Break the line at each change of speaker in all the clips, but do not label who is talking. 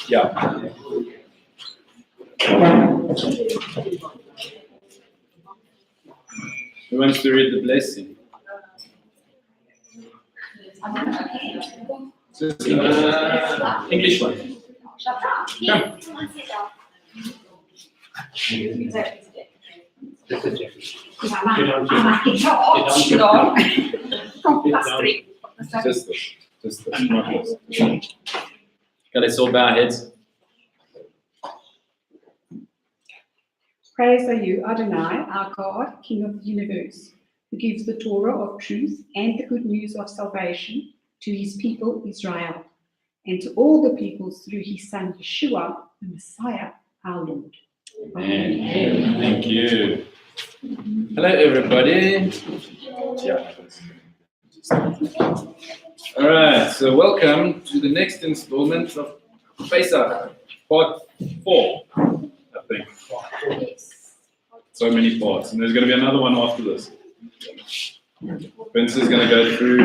Yeah. Who wants to read the blessing? English one. Come. Just this. Not this. Okay, let's all bow our heads.
Praise are you, Adonai, our God, King of the universe, who gives the Torah of truth and the good news of salvation to his people Israel, and to all the peoples through his son Yeshua, the Messiah, our Lord.
Amen. Thank you. Hello, everybody. Yeah. All right, so welcome to the next installment of Pesach, part 4, I think. So many parts, and there's going to be another one after this. Vince is going to go through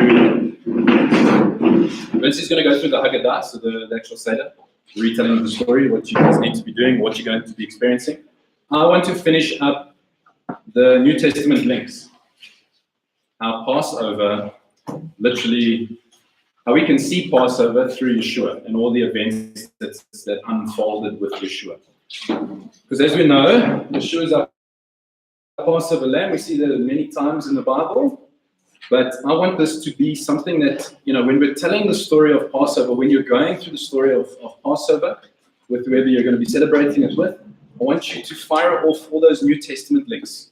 the Haggadah, so the actual Seder, retelling of the story, what you guys need to be doing, what you're going to be experiencing. I want to finish up the New Testament links. Our Passover, literally, how we can see Passover through Yeshua and all the events that unfolded with Yeshua. Because as we know, Yeshua is our Passover lamb. We see that many times in the Bible. But I want this to be something that, when we're telling the story of Passover, when you're going through the story of Passover, with whoever you're going to be celebrating it with, I want you to fire off all those New Testament links.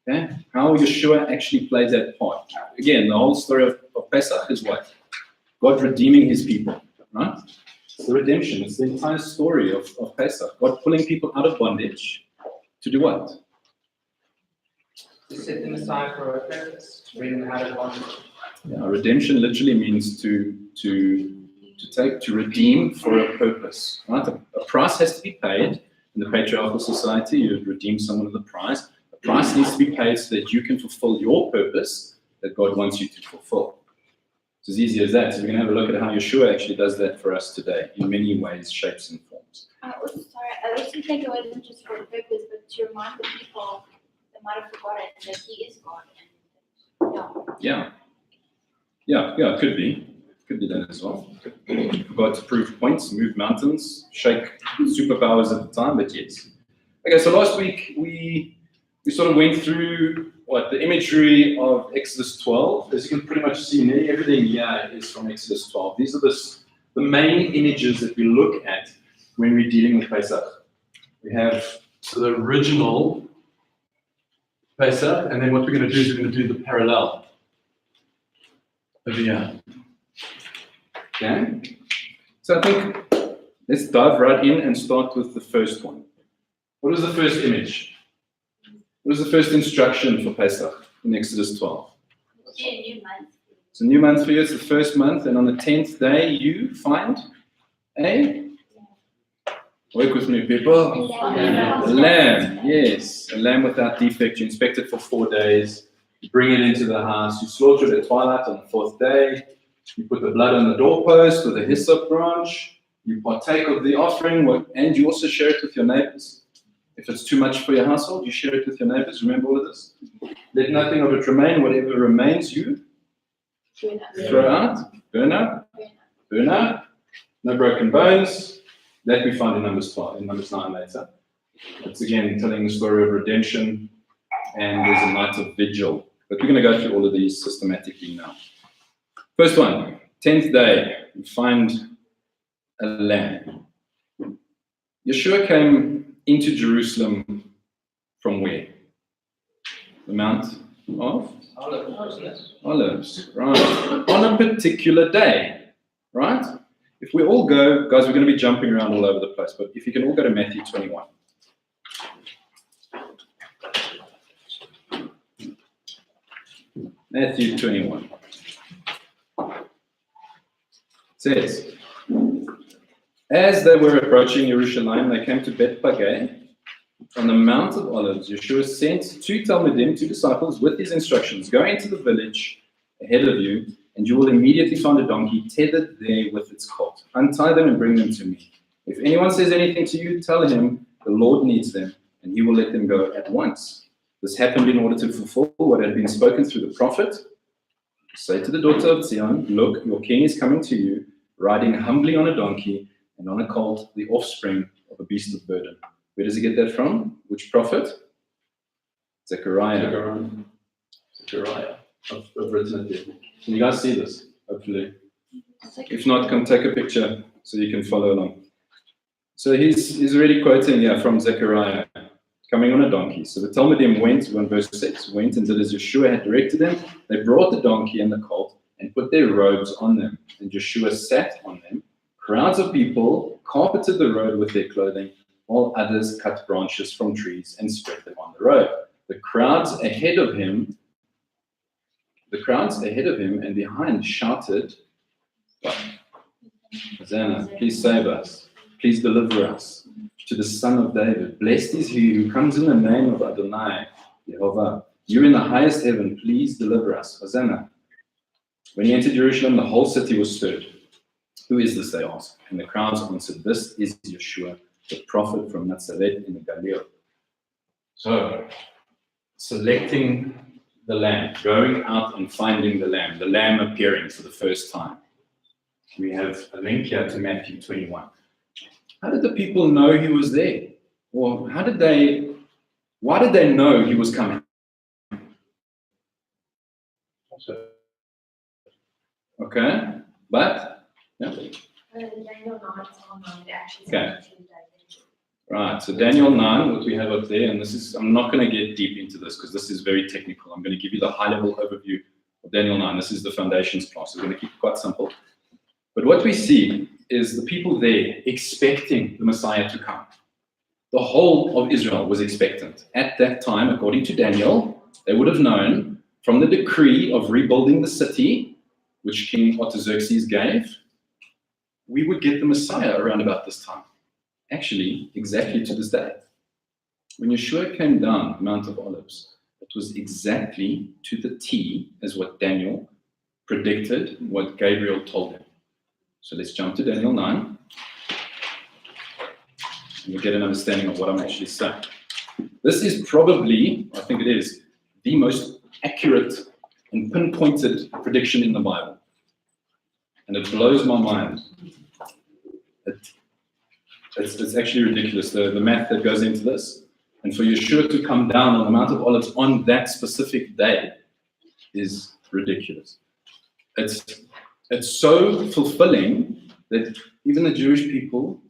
Okay? How Yeshua actually plays that part. Again, the whole story of Pesach is what? God redeeming his people, right? It's the redemption. It's the entire story of Pesach. God pulling people out of bondage to do what?
To set them aside for a purpose, to bring them out of bondage.
Yeah, redemption literally means to redeem for a purpose, right? A price has to be paid. In the patriarchal society, you would redeem someone with a price. A price needs to be paid so that you can fulfill your purpose that God wants you to fulfill. It's as easy as that. So we're going to have a look at how Yeshua actually does that for us today in many ways, shapes, and forms.
I also think it wasn't just for the purpose, but to remind the people that might have forgotten that he is God.
Yeah, it could be. It could be that as well. For God to prove points, move mountains, shake superpowers at the time, but yes. Okay, so last week we sort of went through the imagery of Exodus 12. As you can pretty much see, nearly everything here is from Exodus 12. These are the main images that we look at when we're dealing with Pesach. We have the original Pesach, and then what we're going to do is we're going to do the parallel over here. Okay? So I think let's dive right in and start with the first one. What is the first image? What is the first instruction for Pesach in Exodus 12? It's a new month for you. It's the first month, and on the 10th day, you find work with me, people. A lamb, yes, a lamb without defect. You inspect it for 4 days. You bring it into the house. You slaughter it at twilight on the 4th day. You put the blood on the doorpost with a hyssop branch. You partake of the offering, and you also share it with your neighbors. If it's too much for your household, you share it with your neighbors. Remember all of this. Let nothing of it remain. Whatever remains, you throw out, burn up. No broken bones. That we find in Numbers 12, in Numbers 9 later. It's again telling the story of redemption, and there's a night of vigil. But we're going to go through all of these systematically now. First one, 10th day, we find a lamb. Yeshua came into Jerusalem from where? The Mount of Olives, right. On a particular day, right? If we all go, guys, we're going to be jumping around all over the place, but if you can all go to Matthew 21. Matthew 21. It says, as they were approaching Jerusalem, they came to Bethphage, from on the Mount of Olives, Yeshua sent two Talmudim, two disciples, with these instructions: go into the village ahead of you, and you will immediately find a donkey tethered there with its colt. Untie them and bring them to me. If anyone says anything to you, tell him the Lord needs them, and he will let them go at once. This happened in order to fulfill what had been spoken through the prophet. Say to the daughter of Zion, look, your king is coming to you, riding humbly on a donkey and on a colt, the offspring of a beast of burden. Where does he get that from? Which prophet? Zechariah. Zechariah. I've written it there. Can you guys see this? Hopefully. If not, come take a picture so you can follow along. So he's already quoting here from Zechariah, coming on a donkey. So the Talmudim went, in verse 6, went and did as Yeshua had directed them. They brought the donkey and the colt and put their robes on them. And Yeshua sat on them. Crowds of people carpeted the road with their clothing, while others cut branches from trees and spread them on the road. The crowds ahead of him and behind shouted, Hosanna, please save us, please deliver us to the Son of David. Blessed is he who comes in the name of Adonai, Yehovah. You're in the highest heaven, please deliver us, Hosanna. When he entered Jerusalem, the whole city was stirred. Who is this, they asked? And the crowds answered, this is Yeshua, the prophet from Nazareth in the Galilee. So, selecting the lamb, going out and finding the lamb appearing for the first time. We have a link here to Matthew 21. How did the people know he was there? Or why did they know he was coming? Okay, but, yeah.
Daniel 9 actually.
Okay. Right, so Daniel 9, what we have up there, and this is, I'm not going to get deep into this because this is very technical. I'm going to give you the high-level overview of Daniel 9. This is the Foundations class. We're going to keep it quite simple. But what we see is the people there expecting the Messiah to come. The whole of Israel was expectant. At that time, according to Daniel, they would have known from the decree of rebuilding the city, which King Artaxerxes gave, we would get the Messiah around about this time. Actually, exactly to this day. When Yeshua came down the Mount of Olives, it was exactly to the T as what Daniel predicted, what Gabriel told him. So let's jump to Daniel 9, and we'll get an understanding of what I'm actually saying. This is probably, I think it is, the most accurate and pinpointed prediction in the Bible. And it blows my mind. It's actually ridiculous, the math that goes into this. And for Yeshua to come down on the Mount of Olives on that specific day is ridiculous. It's so fulfilling that even the Jewish people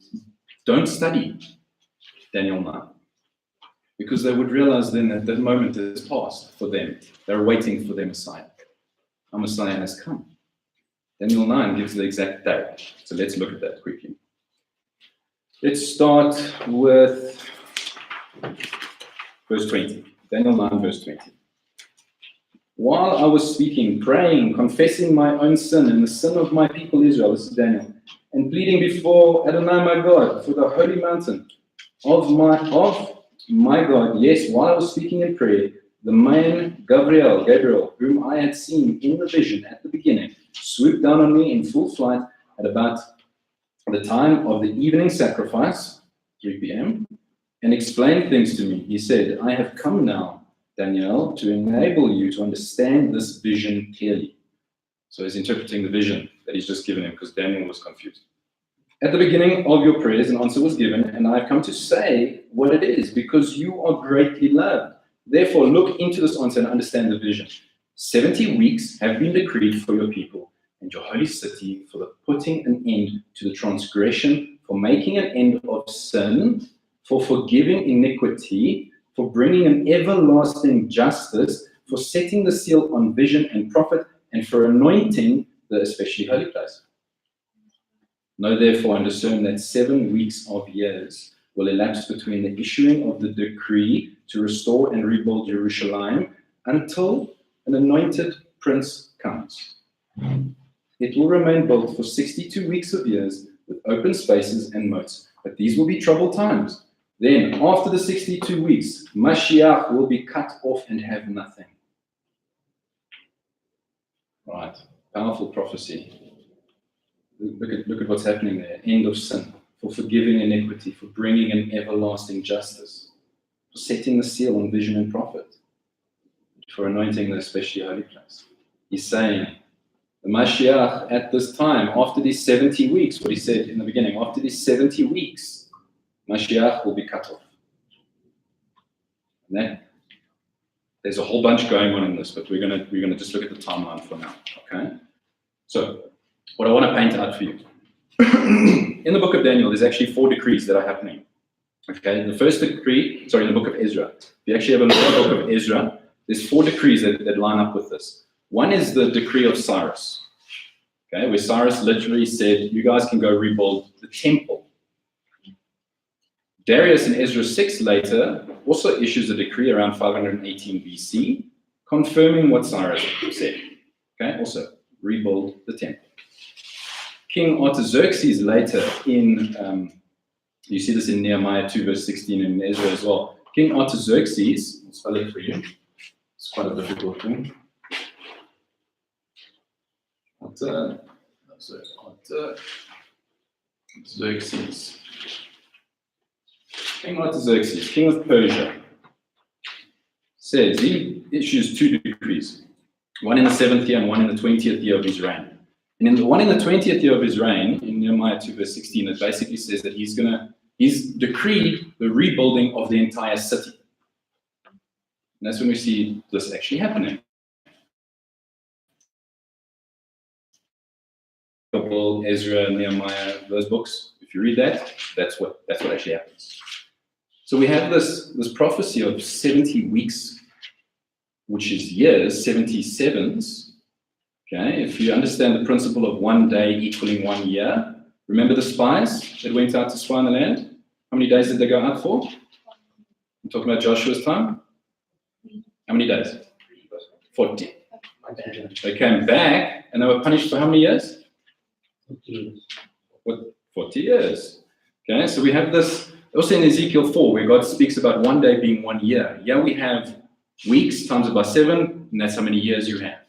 don't study Daniel 9. Because they would realize then that that moment is past for them. They're waiting for their Messiah. Our Messiah has come. Daniel 9 gives the exact date. So let's look at that quickly. Let's start with verse 20. Daniel 9, verse 20. While I was speaking, praying, confessing my own sin and the sin of my people Israel, this is Daniel, and pleading before Adonai my God for the holy mountain of my God, yes, while I was speaking in prayer, the man Gabriel, whom I had seen in the vision at the beginning, swooped down on me in full flight at about the time of the evening sacrifice, 3 p.m., and explained things to me. He said, I have come now, Daniel, to enable you to understand this vision clearly. So he's interpreting the vision that he's just given him because Daniel was confused. At the beginning of your prayers, an answer was given, and I have come to say what it is, because you are greatly loved. Therefore, look into this answer and understand the vision. 70 weeks have been decreed for your people and your holy city for the putting an end to the transgression, for making an end of sin, for forgiving iniquity, for bringing an everlasting justice, for setting the seal on vision and prophet, and for anointing the especially holy place. Know therefore and discern that 7 weeks of years will elapse between the issuing of the decree to restore and rebuild Jerusalem until an anointed prince comes. It will remain built for 62 weeks of years with open spaces and moats, but these will be troubled times. Then, after the 62 weeks, Mashiach will be cut off and have nothing. Right, powerful prophecy. Look at what's happening there. End of sin, for forgiving iniquity, for bringing in everlasting justice, for setting the seal on vision and prophet, for anointing the especially holy place. He's saying, the Mashiach at this time, after these 70 weeks, what he said in the beginning, after these 70 weeks, Mashiach will be cut off. And then, there's a whole bunch going on in this, but we're gonna just look at the timeline for now. Okay? So, what I want to paint out for you. In the book of Daniel, there's actually 4 decrees that are happening. Okay, the first decree, sorry, in the book of Ezra. If you actually have a look at the book of Ezra, there's 4 decrees that line up with this. One is the decree of Cyrus. Okay, where Cyrus literally said, you guys can go rebuild the temple. Darius in Ezra 6 later also issues a decree around 518 BC, confirming what Cyrus said. Okay, also rebuild the temple. King Artaxerxes later in, you see this in Nehemiah 2 verse 16 and in Ezra as well. King Artaxerxes, I'll spell it for you. It's quite a difficult thing. Artaxerxes. King Artaxerxes, king of Persia, says he issues 2 decrees. One in the 7th year and one in the 20th year of his reign. And in the one in the 20th year of his reign, in Nehemiah 2 verse 16, it basically says that he's decreed the rebuilding of the entire city. And that's when we see this actually happening. Ezra, Nehemiah, those books, if you read that, that's what actually happens. So we have this prophecy of 70 weeks, which is years, 77s. Okay, if you understand the principle of 1 day equaling 1 year, remember the spies that went out to spy on the land? How many days did they go out for? I'm talking about Joshua's time. How many days? 40. They came back and they were punished for how many years? 40 years. Okay, so we have this also in Ezekiel 4, where God speaks about 1 day being 1 year. Here we have weeks times it by 7, and that's how many years you have.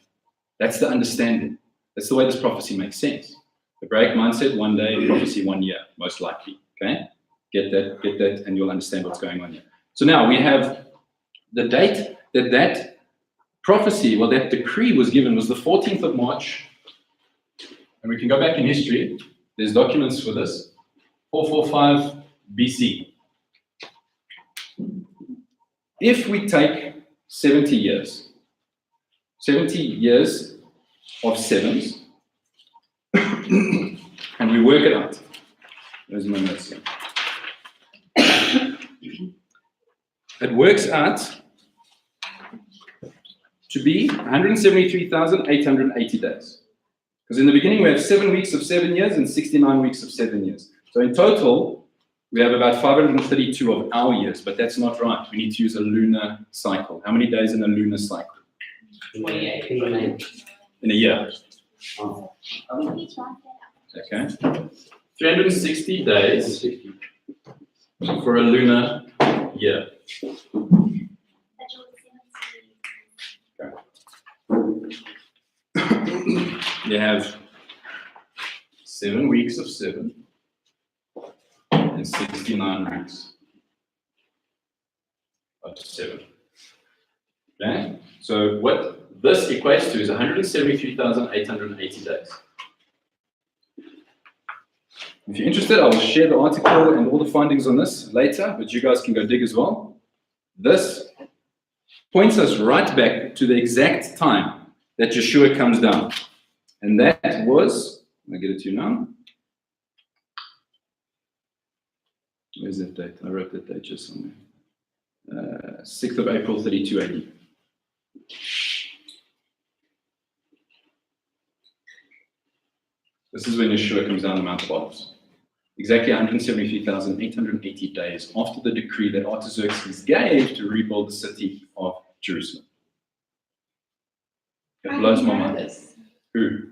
That's the understanding. That's the way this prophecy makes sense. Hebraic mindset, 1 day, prophecy 1 year, most likely. Okay? Get that, and you'll understand what's going on here. So now we have the date that prophecy, well, that decree was given was the 14th of March. And we can go back in history. There's documents for this. 445 BC. If we take 70 years of 7s, and we work it out. There's my notes here. It works out to be 173,880 days. Because in the beginning we have 7 weeks of 7 years and 69 weeks of 7 years. So in total, we have about 532 of our years, but that's not right. We need to use a lunar cycle. How many days in a lunar cycle?
28.
In a year.
Oh.
Okay. 360 days for a lunar year. Okay. You have 7 weeks of 7 and 69 weeks of 7. Okay? So what this equates to is 173,880 days. If you're interested, I will share the article and all the findings on this later, but you guys can go dig as well. This points us right back to the exact time that Yeshua comes down. And that was, I'll get it to you now. Where's that date? I wrote that date just somewhere. 6th of April, 32 AD. This is when Yeshua comes down the Mount of Olives. Exactly 173,880 days after the decree that Artaxerxes gave to rebuild the city of Jerusalem. It blows my mind. Who?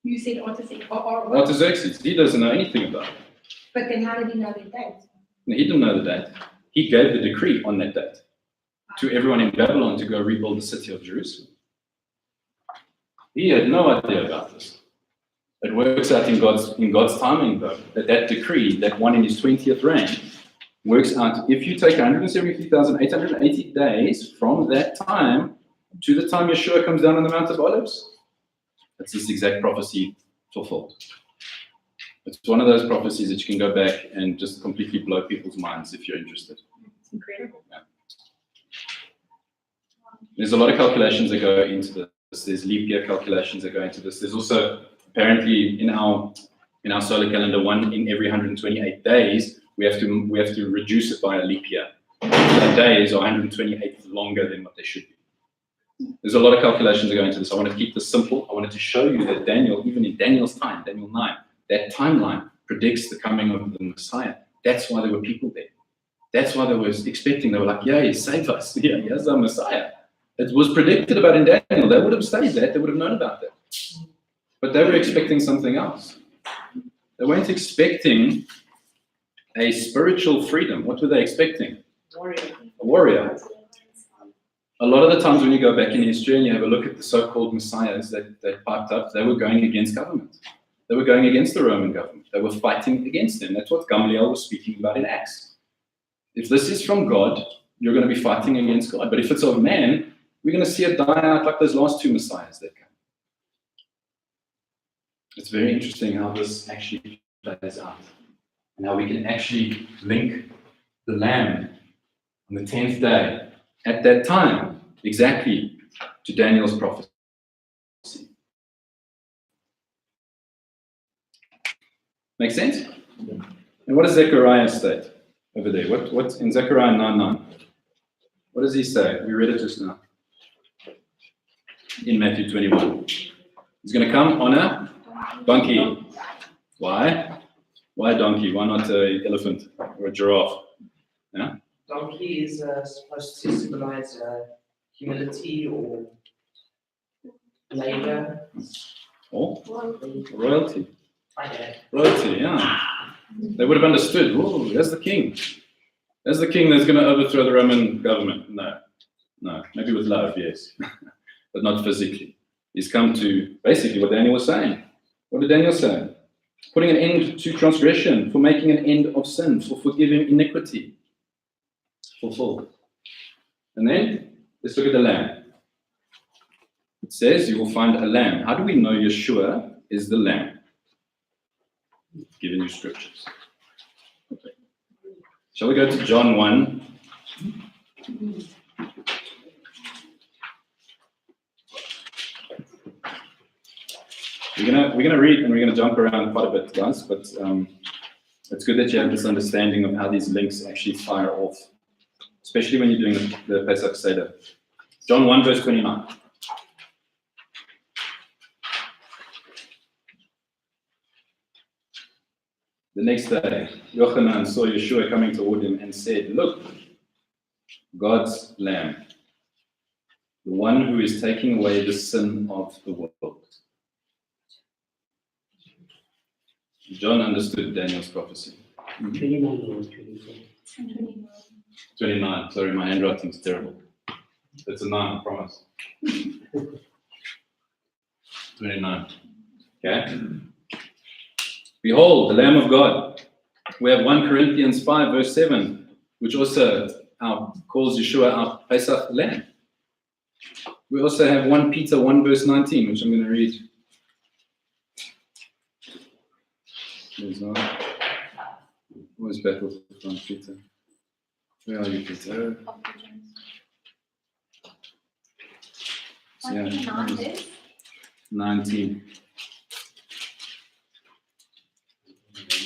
You said Artaxerxes.
Artaxerxes. He doesn't know anything about it.
But then how did he know the date?
Now, he didn't know the date. He gave the decree on that date to everyone in Babylon to go rebuild the city of Jerusalem. He had no idea about this. It works out in God's timing, though, that decree, that one in his 20th reign, works out. If you take 173,880 days from that time to the time Yeshua comes down on the Mount of Olives, that's this exact prophecy fulfilled. It's one of those prophecies that you can go back and just completely blow people's minds if you're interested.
It's incredible.
Yeah. There's a lot of calculations that go into this. There's leap year calculations that go into this. There's also apparently in our solar calendar, one in every 128 days, we have to reduce it by a leap year. The days are 128 longer than what they should be. There's a lot of calculations that go into this. I want to keep this simple. I wanted to show you that Daniel, even in Daniel's time, Daniel 9, that timeline predicts the coming of the Messiah. That's why there were people there. That's why they were expecting. They were like, "Yay, save us! Yeah, here's our Messiah." It was predicted about in Daniel. They would have studied that. They would have known about that. But they were expecting something else. They weren't expecting a spiritual freedom. What were they expecting? A warrior. A lot of the times when you go back in history and you have a look at the so-called messiahs that piped up, they were going against government. They were going against the Roman government. They were fighting against them. That's what Gamaliel was speaking about in Acts. If this is from God, you're going to be fighting against God. But if it's of man, we're going to see it die out like those last two messiahs that came. It's very interesting how this actually plays out and how we can actually link the Lamb on the 10th day at that time exactly to Daniel's prophecy. Make sense? And what does Zechariah state over there? What's in Zechariah 9:9? What does he say? We read it just now. In Matthew 21. He's going to come on a donkey. Why? Why a donkey? Why not an elephant or a giraffe? Yeah?
Donkey is supposed to symbolize humility or labor.
Or royalty.
Okay.
Royalty, yeah. They would have understood, oh, there's the king. There's the king that's going to overthrow the Roman government. No. Maybe with love, yes. But not physically. He's come to basically what Daniel was saying. What did Daniel say? Putting an end to transgression, for making an end of sin, for forgiving iniquity. Fulfilled. And then, let's look at the lamb. It says you will find a lamb. How do we know Yeshua is the lamb? Given you scriptures. Okay. Shall we go to John 1? We're gonna read and we're gonna jump around quite a bit, guys, but it's good that you have this understanding of how these links actually fire off, especially when you're doing the Pesach Seder. John 1 verse 29. The next day, Yochanan saw Yeshua coming toward him and said, "Look, God's Lamb, the one who is taking away the sin of the world." John understood Daniel's prophecy.
29 or 24.
29. Sorry, my handwriting's terrible. It's a 9, I promise. 29. Okay. Behold, the Lamb of God. We have 1 Corinthians 5, verse 7, which also calls Yeshua our Pesach Lamb. We also have 1 Peter 1, verse 19, which I'm going to read. There's no. Always battles with 1 Peter. Where are you, Peter? Yeah. 19.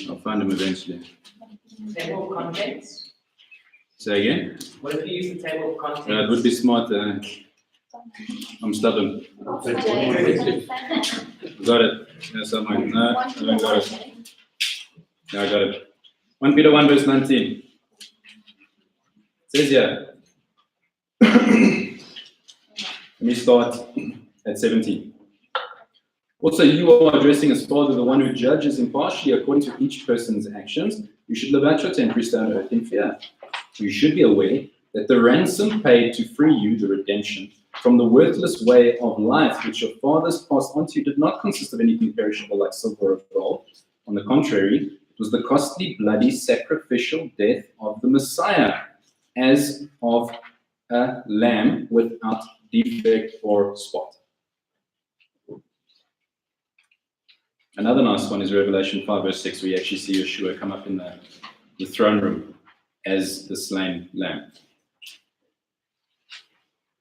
I'll find him eventually.
Table of contents.
Say again?
What if you use the table of contents?
It would be smart. I'm stubborn. Got it. Yes, I'm like, no, I haven't got it. Yeah, I got it. 1 Peter 1 verse 19. It says here. Let me start at 17. Also, you are addressing as Father, the one who judges impartially according to each person's actions. You should live out your temporary stay on earth in fear. You should be aware that the ransom paid to free you, the redemption, from the worthless way of life which your fathers passed on to you did not consist of anything perishable like silver or gold. On the contrary, it was the costly, bloody, sacrificial death of the Messiah, as of a lamb without defect or spot. Another nice one is Revelation 5 verse 6, where you actually see Yeshua come up in the throne room as the slain lamb.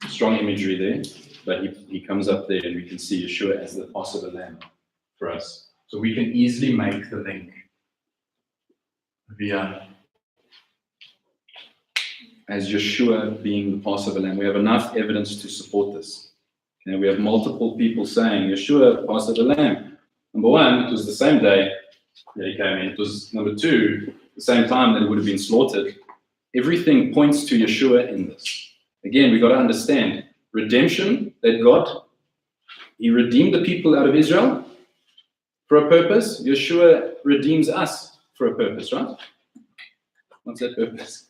Strong imagery there, but he comes up there and we can see Yeshua as the Passover lamb for us. So we can easily make the link via as Yeshua being the Passover lamb. We have enough evidence to support this. Okay, we have multiple people saying Yeshua, Passover lamb. Number one, it was the same day that he came in. It was, number two, the same time that he would have been slaughtered. Everything points to Yeshua in this. Again, we've got to understand redemption that God, he redeemed the people out of Israel for a purpose. Yeshua redeems us for a purpose, right? What's that purpose?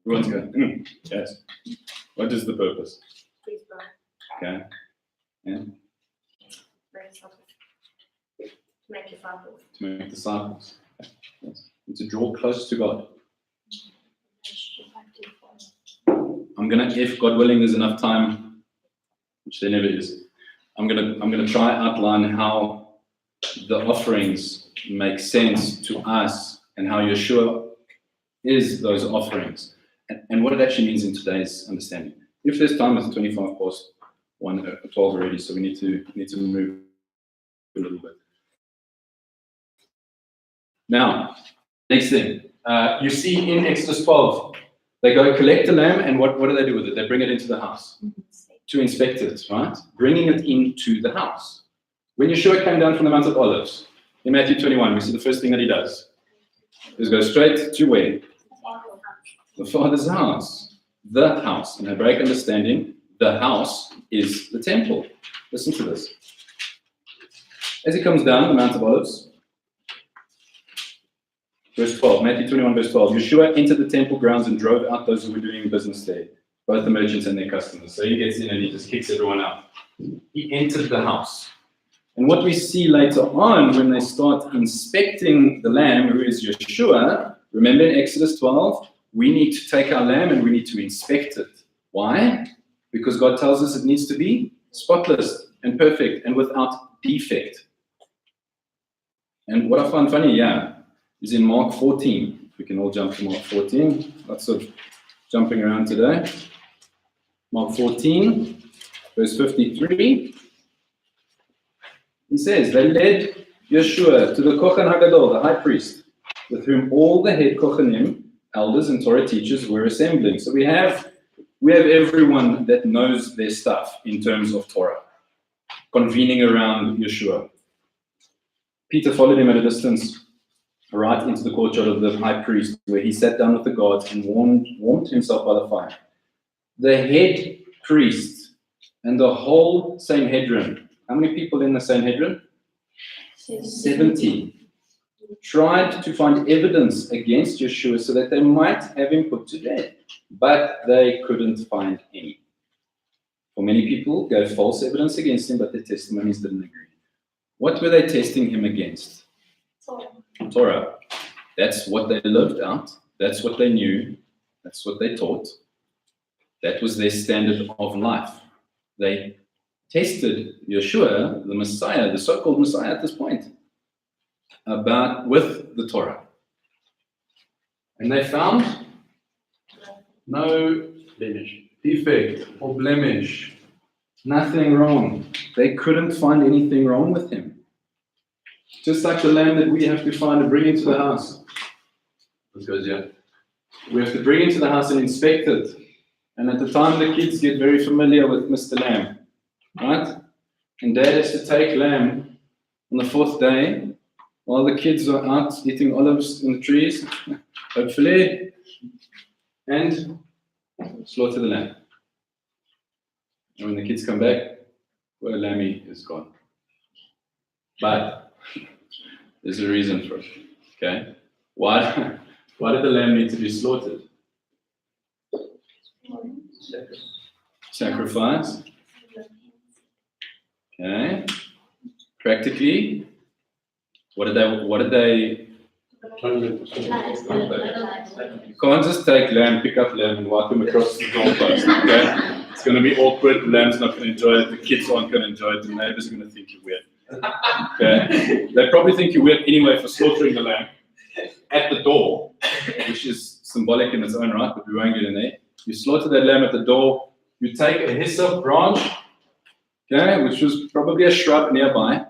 Everyone's going, yes. What is the purpose? Okay. Yeah.
To make disciples.
To make disciples. Okay. Yes. And to draw close to God. I'm gonna, if God willing, there's enough time, which there never is. I'm gonna try outline how the offerings make sense to us and how Yeshua is those offerings and what it actually means in today's understanding. If there's time, it's 25 past 12 already, so we need to move a little bit. Now, next thing, you see in Exodus 12, they go collect the lamb, and what do they do with it? They bring it into the house to inspect it, right? Bringing it into the house. When Yeshua came down from the Mount of Olives, in Matthew 21, we see the first thing that he does is go straight to where? The Father's house. The house. In Hebraic understanding, the house is the temple. Listen to this. As he comes down the Mount of Olives, verse 12, Matthew 21, verse 12, Yeshua entered the temple grounds and drove out those who were doing business there, both the merchants and their customers. So he gets in and he just kicks everyone out. He entered the house. And what we see later on when they start inspecting the lamb, who is Yeshua, remember in Exodus 12, we need to take our lamb and we need to inspect it. Why? Because God tells us it needs to be spotless and perfect and without defect. And what I find funny, is in Mark 14. We can all jump to Mark 14. Lots of jumping around today. Mark 14, verse 53. He says, they led Yeshua to the Kohen HaGadol, the high priest, with whom all the head Kohanim, elders and Torah teachers were assembling. So we have everyone that knows their stuff in terms of Torah, convening around Yeshua. Peter followed him at a distance, right into the courtyard of the high priest, where he sat down with the guards and warmed himself by the fire. The head priest and the whole Sanhedrin, how many people in the Sanhedrin? 70. Tried to find evidence against Yeshua so that they might have him put to death, but they couldn't find any. For many people gave false evidence against him, but their testimonies didn't agree. What were they testing him against? Torah. That's what they lived out. That's what they knew. That's what they taught. That was their standard of life. They tested Yeshua, the Messiah, the so-called Messiah at this point, with the Torah. And they found no defect or blemish, nothing wrong. They couldn't find anything wrong with him. Just like the lamb that we have to find and bring into the house. This goes here. We have to bring into the house and inspect it. And at the time, the kids get very familiar with Mr. Lamb, right? And Dad has to take lamb on the fourth day while the kids are out eating olives in the trees, hopefully, and slaughter the lamb. And when the kids come back, well, Lammy is gone. But there's a reason for it. Okay? Why did the lamb need to be slaughtered? Sacrifice. Okay. Practically, what did they you can't just take lamb, pick up lamb and walk them across the doorpost, okay? It's going to be awkward, the lamb's not going to enjoy it, the kids aren't going to enjoy it, the neighbors are going to think you're weird. Okay? They probably think you're weird anyway for slaughtering the lamb at the door, which is symbolic in its own right, but we won't get in there. You slaughter that lamb at the door, you take a hyssop branch, okay, which was probably a shrub nearby.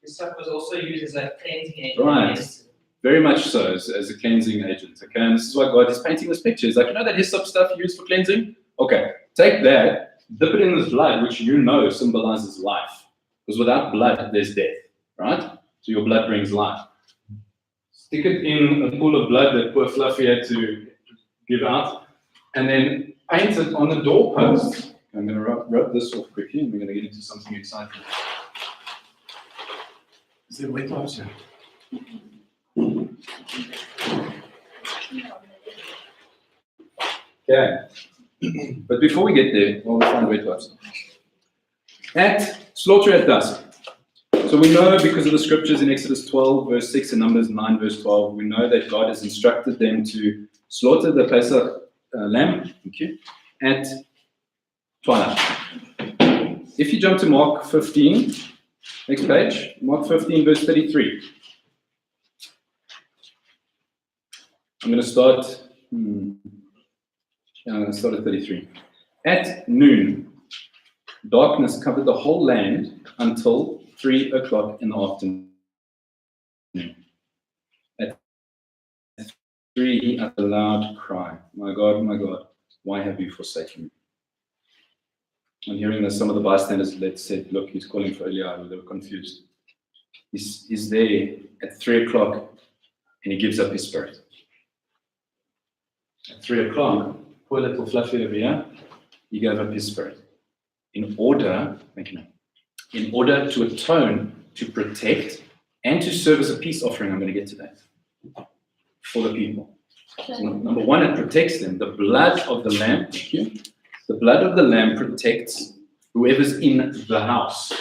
Hyssop was also used as a cleansing agent.
Right. Very much so, as a cleansing agent, okay? And this is why God is painting this picture. He's like, you know that hyssop stuff you use for cleansing? Okay, take that, dip it in this blood, which you know symbolizes life. Because without blood, there's death, right? So your blood brings life. Stick it in a pool of blood that poor Fluffy had to give out, and then paint it on the doorpost. I'm going to rub this off quickly, and we're going to get into something exciting. Is there wet wipes here? Okay, but before we get there, well, we find wet wipes. Slaughter at dusk. So we know because of the scriptures in Exodus 12, verse 6 and Numbers 9, verse 12, we know that God has instructed them to slaughter the Pesach lamb at twilight. If you jump to Mark 15, next page, Mark 15, verse 33. I'm going to start. I'm going to start at 33. At noon, darkness covered the whole land until 3 o'clock in the afternoon. At 3, he uttered a loud cry, my God, why have you forsaken me? I'm hearing that some of the bystanders said, look, he's calling for Eliyahu. They were confused. He's there at 3 o'clock and he gives up his spirit. At 3 o'clock, poor little Fluffy over here, he gave up his spirit. In order to atone, to protect, and to serve as a peace offering, I'm going to get to that, for the people. So number one, it protects them. The blood of the lamb, the blood of the lamb protects whoever's in the house.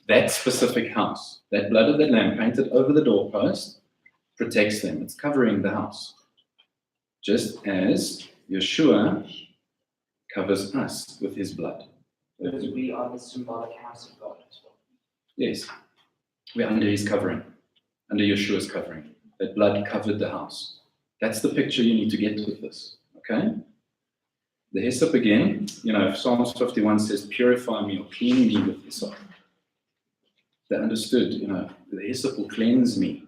That specific house. That blood of the lamb painted over the doorpost protects them. It's covering the house. Just as Yeshua covers us with his blood.
Because we are the symbolic house of God as well.
Yes. We're under his covering, under Yeshua's covering. That blood covered the house. That's the picture you need to get with this. Okay? The hyssop again, Psalms 51 says, purify me or clean me with hyssop. They understood, the hyssop will cleanse me.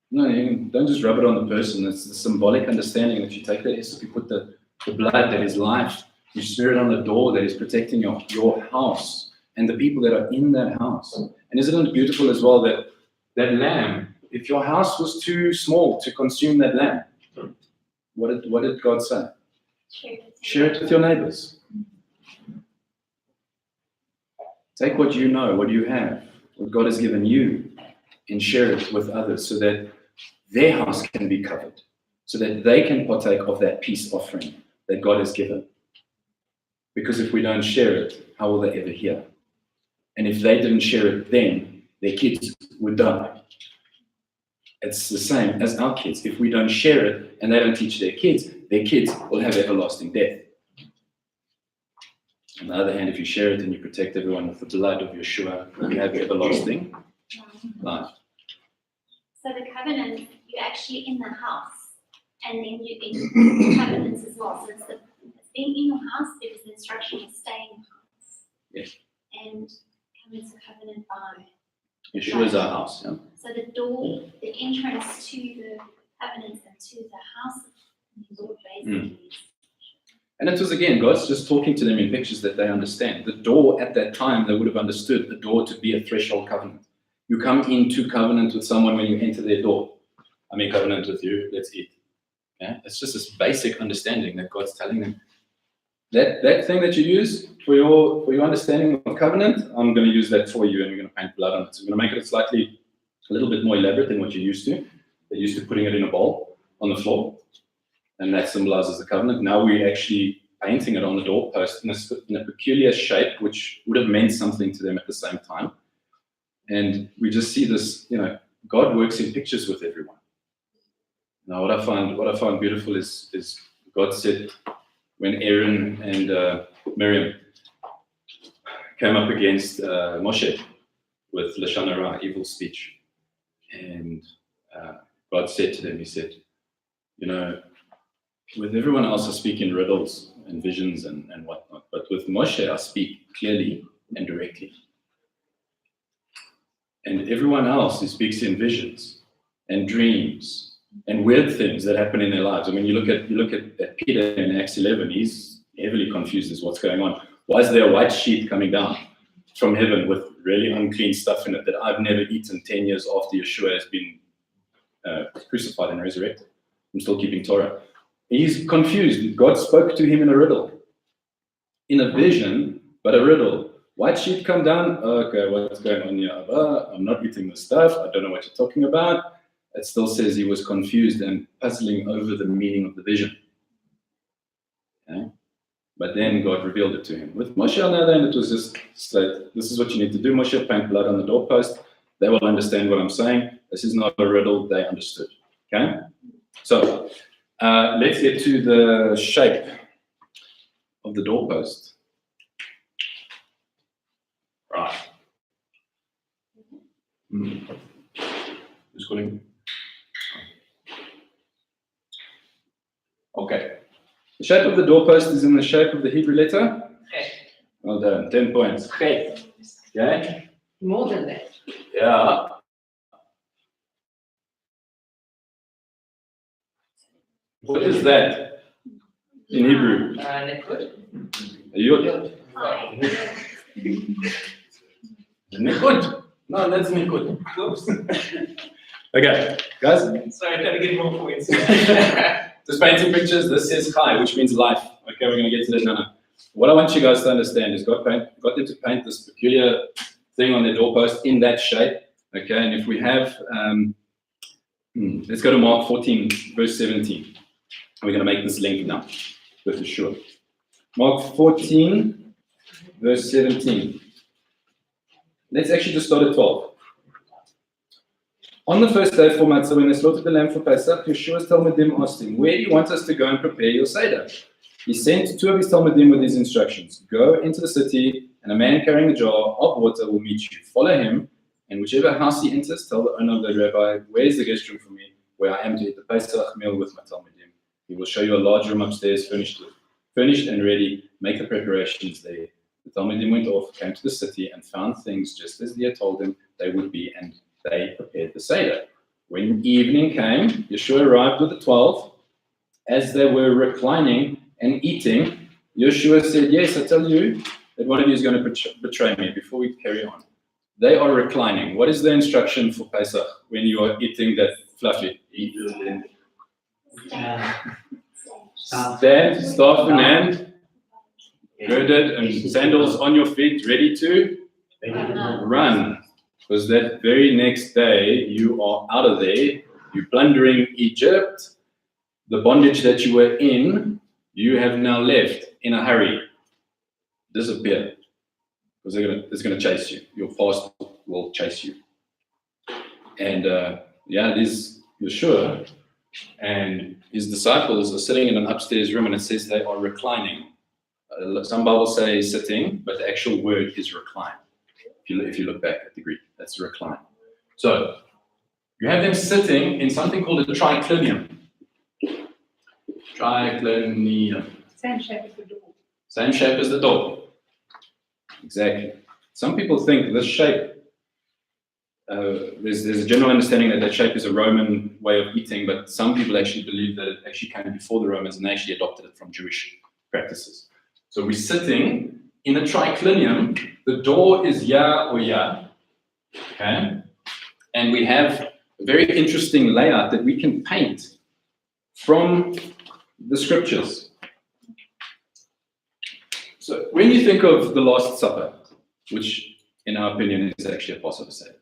No, you don't just rub it on the person. It's the symbolic understanding that you take that hyssop, you put the blood that is life, you smear it on the door that is protecting your house and the people that are in that house. And isn't it beautiful as well that lamb, if your house was too small to consume that lamb, what did God say? Share it with your neighbors. Take what you know, what you have, what God has given you, and share it with others so that their house can be covered, so that they can partake of that peace offering that God has given. Because if we don't share it, how will they ever hear? And if they didn't share it then, their kids would die. It's the same as our kids. If we don't share it and they don't teach their kids will have everlasting death. On the other hand, if you share it and you protect everyone with the blood of Yeshua, you have everlasting life.
So the covenant, you're actually in the house, and then you're in covenants as well. So it's being in your house, there is the instruction to stay in the house.
Yes.
And covenants are covenant by
Yeshua is our house. Yeah?
So the door, the entrance to the covenants and to the house of the Lord basically.
And it was, again, God's just talking to them in pictures that they understand. The door at that time, they would have understood the door to be a threshold covenant. You come into covenant with someone when you enter their door. I'm in covenant with you, let's eat. Yeah? It's just this basic understanding that God's telling them. That thing that you use for your understanding of covenant, I'm going to use that for you, and we're going to paint blood on it. So we're going to make it a little bit more elaborate than what you're used to. They're used to putting it in a bowl on the floor, and that symbolizes the covenant. Now we're actually painting it on the doorpost in a peculiar shape, which would have meant something to them at the same time. And we just see this, God works in pictures with everyone. Now, what I find beautiful is God said, when Aaron and Miriam came up against Moshe with Lashon Hara, evil speech, and God said to them, He said, with everyone else I speak in riddles and visions and whatnot, but with Moshe I speak clearly and directly. And everyone else he speaks in visions and dreams and weird things that happen in their lives. I mean, you look at Peter in Acts 11, he's heavily confused as what's going on. Why is there a white sheet coming down from heaven with really unclean stuff in it that I've never eaten 10 years after Yeshua has been crucified and resurrected? I'm still keeping Torah. He's confused. God spoke to him in a riddle, in a vision, but a riddle. White sheet come down. Okay, what's going on here? I'm not eating this stuff. I don't know what you're talking about. It still says he was confused and puzzling over the meaning of the vision. Okay? But then God revealed it to him. With Moshe, on the other hand, it was just straight. This is what you need to do, Moshe. Paint blood on the doorpost. They will understand what I'm saying. This is not a riddle. They understood. Okay? So, let's get to the shape of the doorpost. Right. Who's calling? Okay. The shape of the doorpost is in the shape of the Hebrew letter.
Okay.
Well done. 10 points.
Okay.
Okay.
More than that.
Yeah. What is that in Hebrew?
Nekud.
Yod.
Yod.
Nikud? No, that's Nikud. Oops. Okay, guys.
Sorry, I gotta get more points.
Just painting pictures. This says Chai, which means life. Okay, we're going to get to that now. What I want you guys to understand is God them to paint this peculiar thing on their doorpost in that shape. Okay, and if we have, let's go to Mark 14, verse 17. We're going to make this link now, for sure. Mark 14, verse 17. Let's actually just start at 12. On the first day for Matzah, when they slaughtered the lamb for Pesach, Yeshua's Talmudim asked him, "Where do you want us to go and prepare your Seder?" He sent two of his Talmudim with these instructions. "Go into the city, and a man carrying a jar of water will meet you. Follow him, and whichever house he enters, tell the owner of the rabbi, 'Where's the guest room for me, where I am to eat the Pesach meal with my Talmudim?' He will show you a large room upstairs, furnished and ready. Make the preparations there." The Talmudim went off, came to the city, and found things just as they had told them they would be, and they prepared the Seder. When evening came, Yeshua arrived with the 12. As they were reclining and eating, Yeshua said, "Yes, I tell you that one of you is going to betray me." Before we carry on, they are reclining. What is the instruction for Pesach when you are eating that fluffy? Stand, staff in hand, girded, and sandals on your feet, ready to run. Because that very next day, you are out of there, you're plundering Egypt. The bondage that you were in, you have now left in a hurry. Disappear. Because it's going to chase you. Your past will chase you. And it is Yeshua and his disciples are sitting in an upstairs room, and it says they are reclining. Some Bibles say sitting, but the actual word is recline. If you look back at the Greek, that's recline. So you have them sitting in something called a triclinium. Triclinium.
Same shape as the door.
Same shape as the door. Exactly. Some people think this shape, there's a general understanding that shape is a Roman way of eating, but some people actually believe that it actually came before the Romans and they actually adopted it from Jewish practices. So we're sitting in a triclinium. The door is Ya or Ya. Okay? And we have a very interesting layout that we can paint from the scriptures. So when you think of the Last Supper, which in our opinion is actually a Passover sale,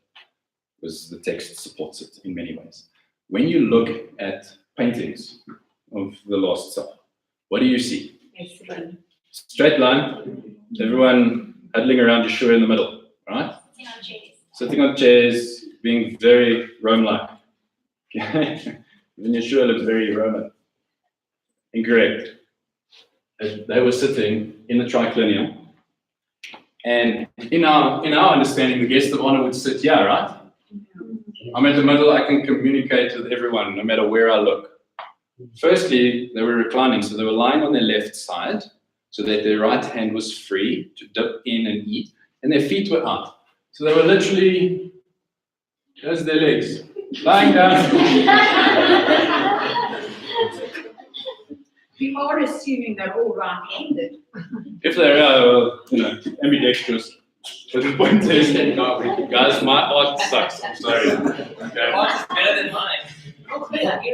because the text supports it in many ways. When you look at paintings of the Last Supper, what do you see? Straight line, everyone huddling around Yeshua in the middle, right?
Sitting on chairs.
Sitting on chairs, being very Rome-like. Okay? Even Yeshua looks very Roman. Incorrect. They were sitting in the triclinium, and in our understanding, the guest of honor would sit here, right? I'm at the middle, I can communicate with everyone, no matter where I look. Firstly, they were reclining, so they were lying on their left side, so that their right hand was free to dip in and eat, and their feet were out. So they were literally, there's their legs, lying down.
We are assuming they're all right-handed.
If they're, ambidextrous. But the point is, guys, my art sucks. I'm sorry. Okay.
Yours is better than mine.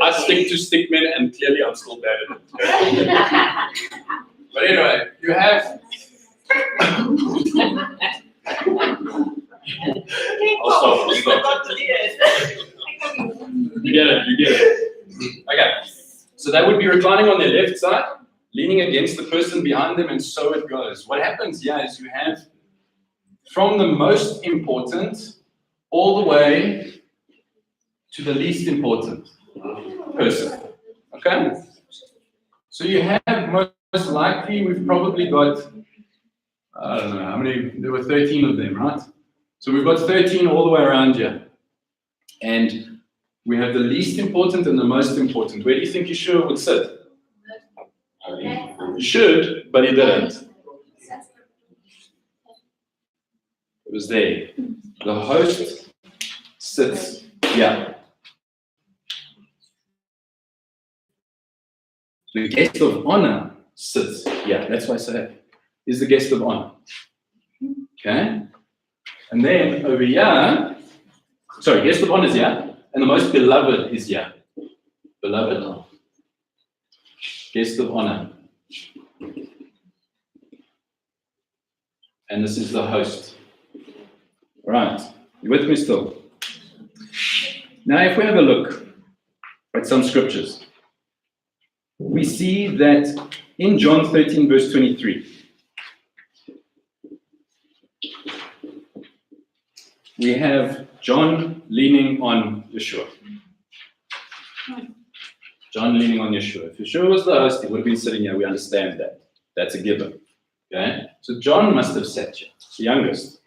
I stick to stickmen, and clearly I'm still bad at it. Okay? But anyway, you have. I'll stop. You get it. Okay. So they would be reclining on their left side, leaning against the person behind them, and so it goes. What happens here is you have from the most important all the way to the least important person. Okay? So you have most likely, we've probably got, I don't know how many, there were 13 of them, right? So we've got 13 all the way around here. And we have the least important and the most important. Where do you think Yeshua would sit? He should, but he didn't. It was there. The host sits here. The guest of honor sits here. That's why I say he's the guest of honor. Okay? And then over here, sorry, guest of honor is here. And the most beloved is here. Beloved. Guest of honor. And this is the host. Right. You with me still? Now, if we have a look at some scriptures, we see that in John 13, verse 23, we have John leaning on Yeshua. John leaning on Yeshua. If Yeshua was the host, he would have been sitting here. We understand that. That's a given. Okay? So John must have sat here, the youngest.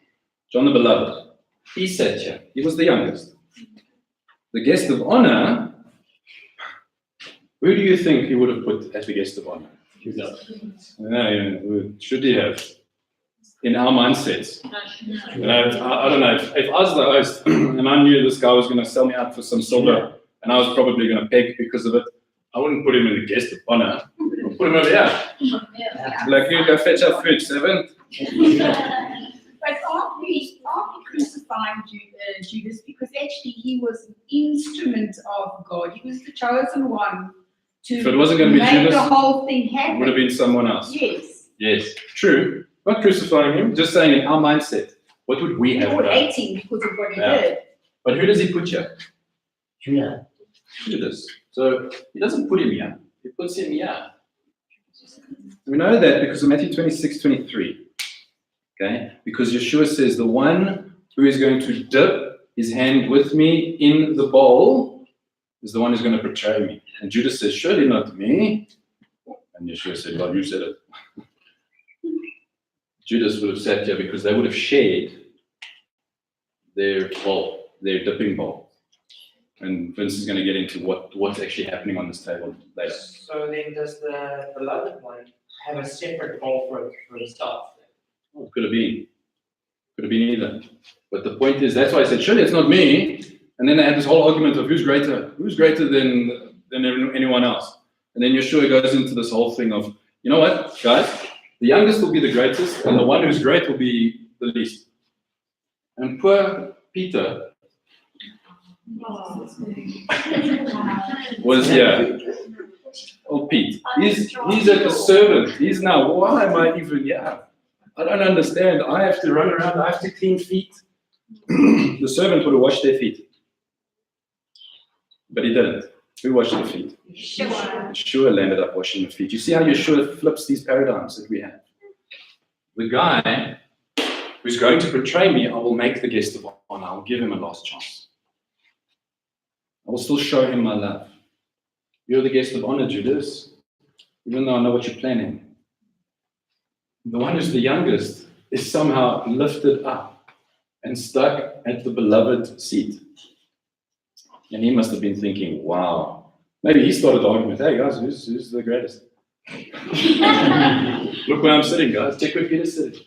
John the beloved. He sat here. He was the youngest. The guest of honor, who do you think he would have put as the guest of honor? Who should he have? In our mindsets. I don't know, if I was the host and I knew this guy was going to sell me out for some silver and I was probably going to peg because of it, I wouldn't put him in the guest of honor. I'd put him over here. Like, you go fetch our food, 7.
But aren't we crucifying Judas because actually he was an instrument of God. He was the chosen one to
If it wasn't going to be
make
Judas,
the whole thing happen.
it would have been someone else.
Yes.
Yes, true. Not crucifying him, just saying in our mindset, what would we have
Or
done?
18 because of what he
Yeah.
did.
But who does he put here?
Judah.
Judas. So he doesn't put him here, he puts him here. We know that because of Matthew 26:23. Okay? Because Yeshua says, the one who is going to dip his hand with me in the bowl is the one who's going to betray me. And Judas says, surely not me. And Yeshua said, well, you said it. Judas would have sat here because they would have shared their bowl, their dipping bowl. And Vince is going to get into what's actually happening on this table later.
So then does the beloved one have a separate bowl for himself?
Oh, could have been. Could have been either. But the point is, that's why I said, surely it's not me. And then they had this whole argument of who's greater than anyone else. And then Yeshua goes into this whole thing of, you know what, guys? The youngest will be the greatest, and the one who's great will be the least. And poor Peter was here. Old Pete. He's a servant. He's now, why am I even here? I don't understand. I have to run around. I have to clean feet. The servant would have washed their feet. But he didn't. Who washed the feet? Yeshua landed up washing the feet. You see how Yeshua flips these paradigms that we have? The guy who's going to betray me, I will make the guest of honor. I will give him a last chance. I will still show him my love. You're the guest of honor, Judas, even though I know what you're planning. The one who's the youngest is somehow lifted up and stuck at the beloved seat. And he must have been thinking, wow. Maybe he started the argument, hey guys, who's the greatest? Look where I'm sitting, guys. Check where Peter's sitting.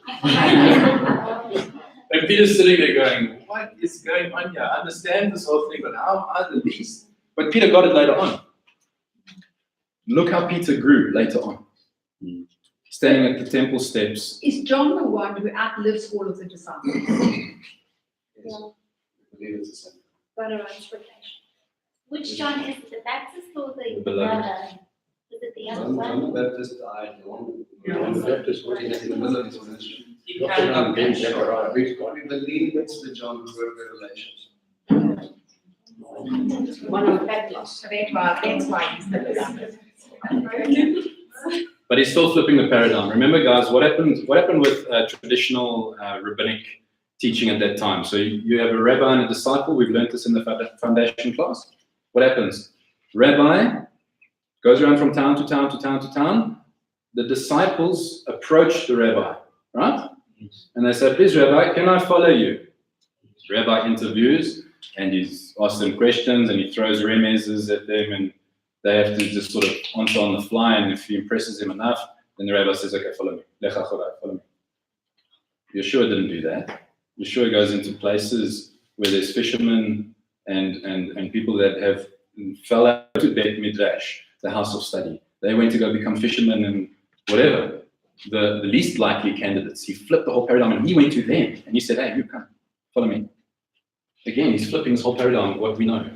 And Peter's sitting there going, what is going on here? I understand this whole thing, but how am I the least? But Peter got it later on. Look how Peter grew later on. Standing at the temple steps.
Is John the one who outlives all of the disciples?
Yeah.
I believe it's the same.
Got a reputation. Which John is it, the Baptist or the
beloved.
brother? Is it the younger
John
one?
the Baptist died. John the Baptist was in the middle of his ministry.
He
Look
carried
around
on
again,
preaching.
Zechariah. We believe it's the John who wrote Revelations.
One of the Baptists. So that's why he's the beloved.
But he's still flipping the paradigm. Remember, guys, what happened with traditional rabbinic teaching at that time? So you have a rabbi and a disciple. We've learned this in the foundation class. What happens? Rabbi goes around from town to town to town to town. The disciples approach the rabbi, right? And they say, please, Rabbi, can I follow you? The rabbi interviews, and he's asked them questions, and he throws remezes at them, and they have to just sort of answer on the fly, and if he impresses him enough, then the rabbi says, okay, follow me. Lecha chorai, follow me. Yeshua didn't do that. Yeshua goes into places where there's fishermen and people that have fell out to Bet Midrash, the house of study. They went to go become fishermen and whatever. The least likely candidates. He flipped the whole paradigm and he went to them and he said, hey, you come, follow me. Again, he's flipping this whole paradigm of what we know.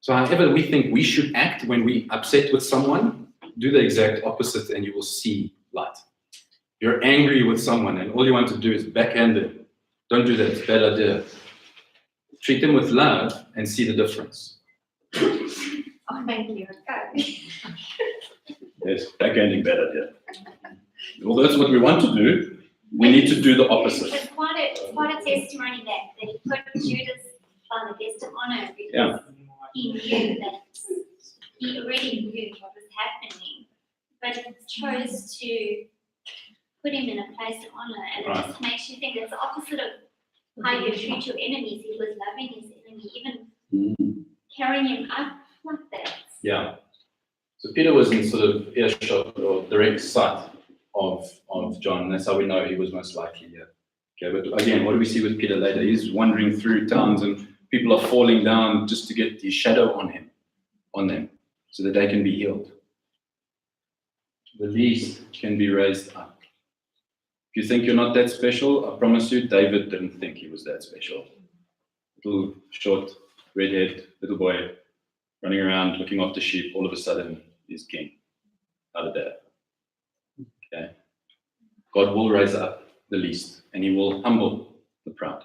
So however we think we should act when we're upset with someone, do the exact opposite and you will see light. You're angry with someone and all you want to do is backhand them. Don't do that, it's a bad idea. Treat them with love and see the difference.
Oh, thank you.
Yes, backhanding, bad idea. Although that's what we want to do, we need to do the opposite.
It's quite a testimony that he put Judas on the guest of honor because
Yeah.
he knew that he already knew what was happening, but chose to put him in a place of honor, and it just makes you think it's the opposite of how you treat your enemies. He was loving his enemy, even carrying him up like that.
Yeah. So Peter was in sort of earshot or direct sight of John, and that's how we know he was most likely here. Okay, but again, what do we see with Peter later? He's wandering through towns and people are falling down just to get the shadow on them, so that they can be healed. The least can be raised up. If you think you're not that special, I promise you, David didn't think he was that special. Little short, redhead, little boy, running around looking after sheep, all of a sudden he's king. Out of that. Okay. God will raise up the least and he will humble the proud.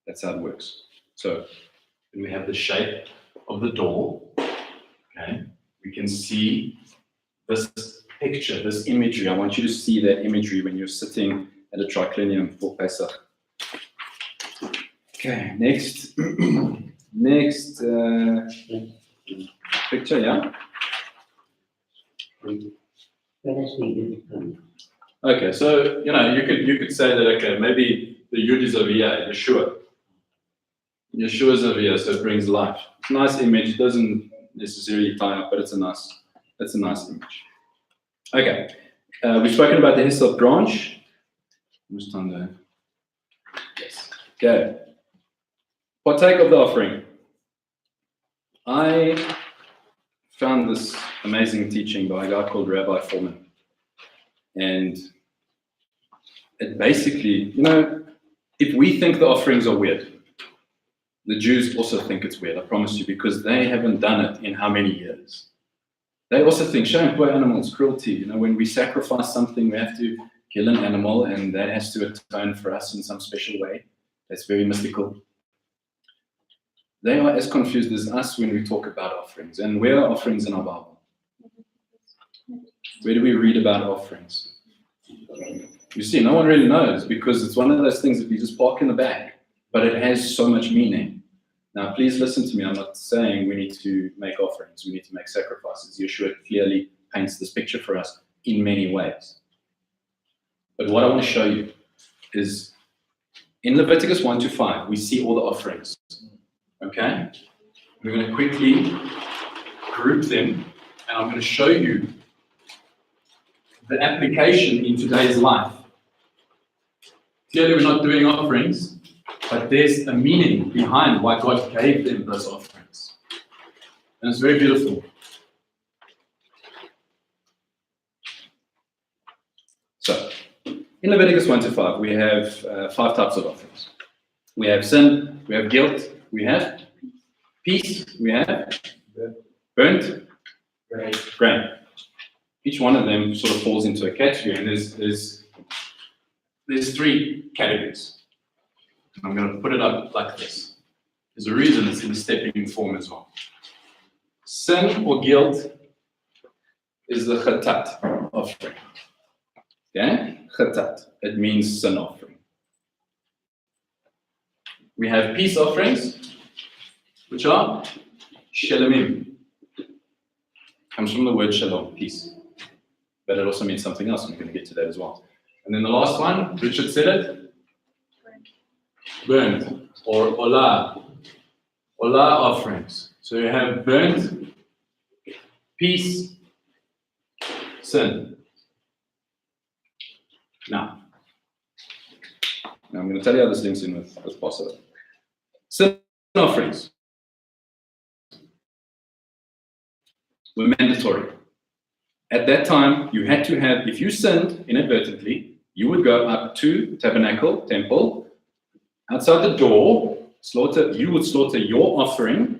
That's how it works. So when we have the shape of the door, okay, we can see this picture, this imagery. I want you to see that imagery when you're sitting at a triclinium for Pesach. Okay, next picture, yeah? Okay, so you could say that okay, maybe the Yud is over here, Yeshua. Yeshua's over here, so it brings life. It's a nice image. It doesn't necessarily tie up, but it's a nice image. Okay, we've spoken about the hyssop branch. Just on there. Yes. Okay. Partake of the offering. I found this amazing teaching by a guy called Rabbi Foreman. And it basically, if we think the offerings are weird, the Jews also think it's weird, I promise you, because they haven't done it in how many years? They also think shame, poor animals, cruelty. You know, when we sacrifice something, we have to kill an animal, and that has to atone for us in some special way. That's very mystical. They are as confused as us when we talk about offerings. And where are offerings in our Bible? Where do we read about offerings? You see, no one really knows, because it's one of those things that we just park in the back, but it has so much meaning. Now, please listen to me. I'm not saying we need to make offerings. We need to make sacrifices. Yeshua clearly paints this picture for us in many ways. But what I want to show you is in Leviticus 1 to 5, we see all the offerings. Okay? We're going to quickly group them, and I'm going to show you the application in today's life. Clearly, we're not doing offerings, but there's a meaning behind why God gave them those offerings. And it's very beautiful. So, in Leviticus 1 to 5, we have 5 types of offerings. We have sin, we have guilt, we have peace, we have burnt grain. Each one of them sort of falls into a category, and there's 3 categories. I'm going to put it up like this. There's a reason it's in the stepping form as well. Sin or guilt is the chatat offering. Okay? Chatat. It means sin offering. We have peace offerings, which are shalomim. Comes from the word shalom, peace. But it also means something else, and we're going to get to that as well. And then the last one, Richard said it, burnt or olah offerings. So you have burnt, peace, sin. Now I'm going to tell you how this links in with Passover. Sin offerings were mandatory. At that time, you had to have, if you sinned inadvertently, you would go up to tabernacle, temple, outside the door, you would slaughter your offering,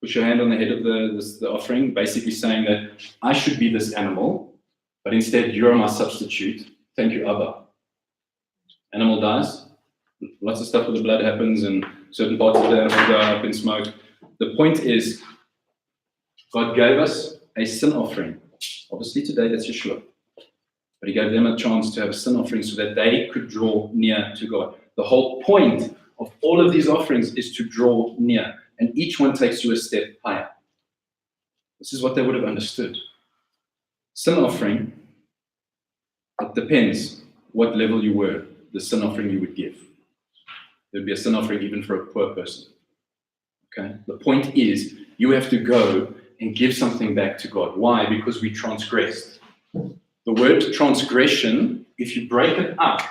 put your hand on the head of the offering, basically saying that I should be this animal, but instead you're my substitute. Thank you, Abba. Animal dies. Lots of stuff with the blood happens, and certain parts of the animal go up in smoke. The point is, God gave us a sin offering. Obviously today that's Yeshua. But he gave them a chance to have a sin offering so that they could draw near to God. The whole point of all of these offerings is to draw near, and each one takes you a step higher. This is what they would have understood. Sin offering, it depends what level you were, the sin offering you would give. There would be a sin offering even for a poor person. Okay? The point is, you have to go and give something back to God. Why? Because we transgressed. The word transgression, if you break it up,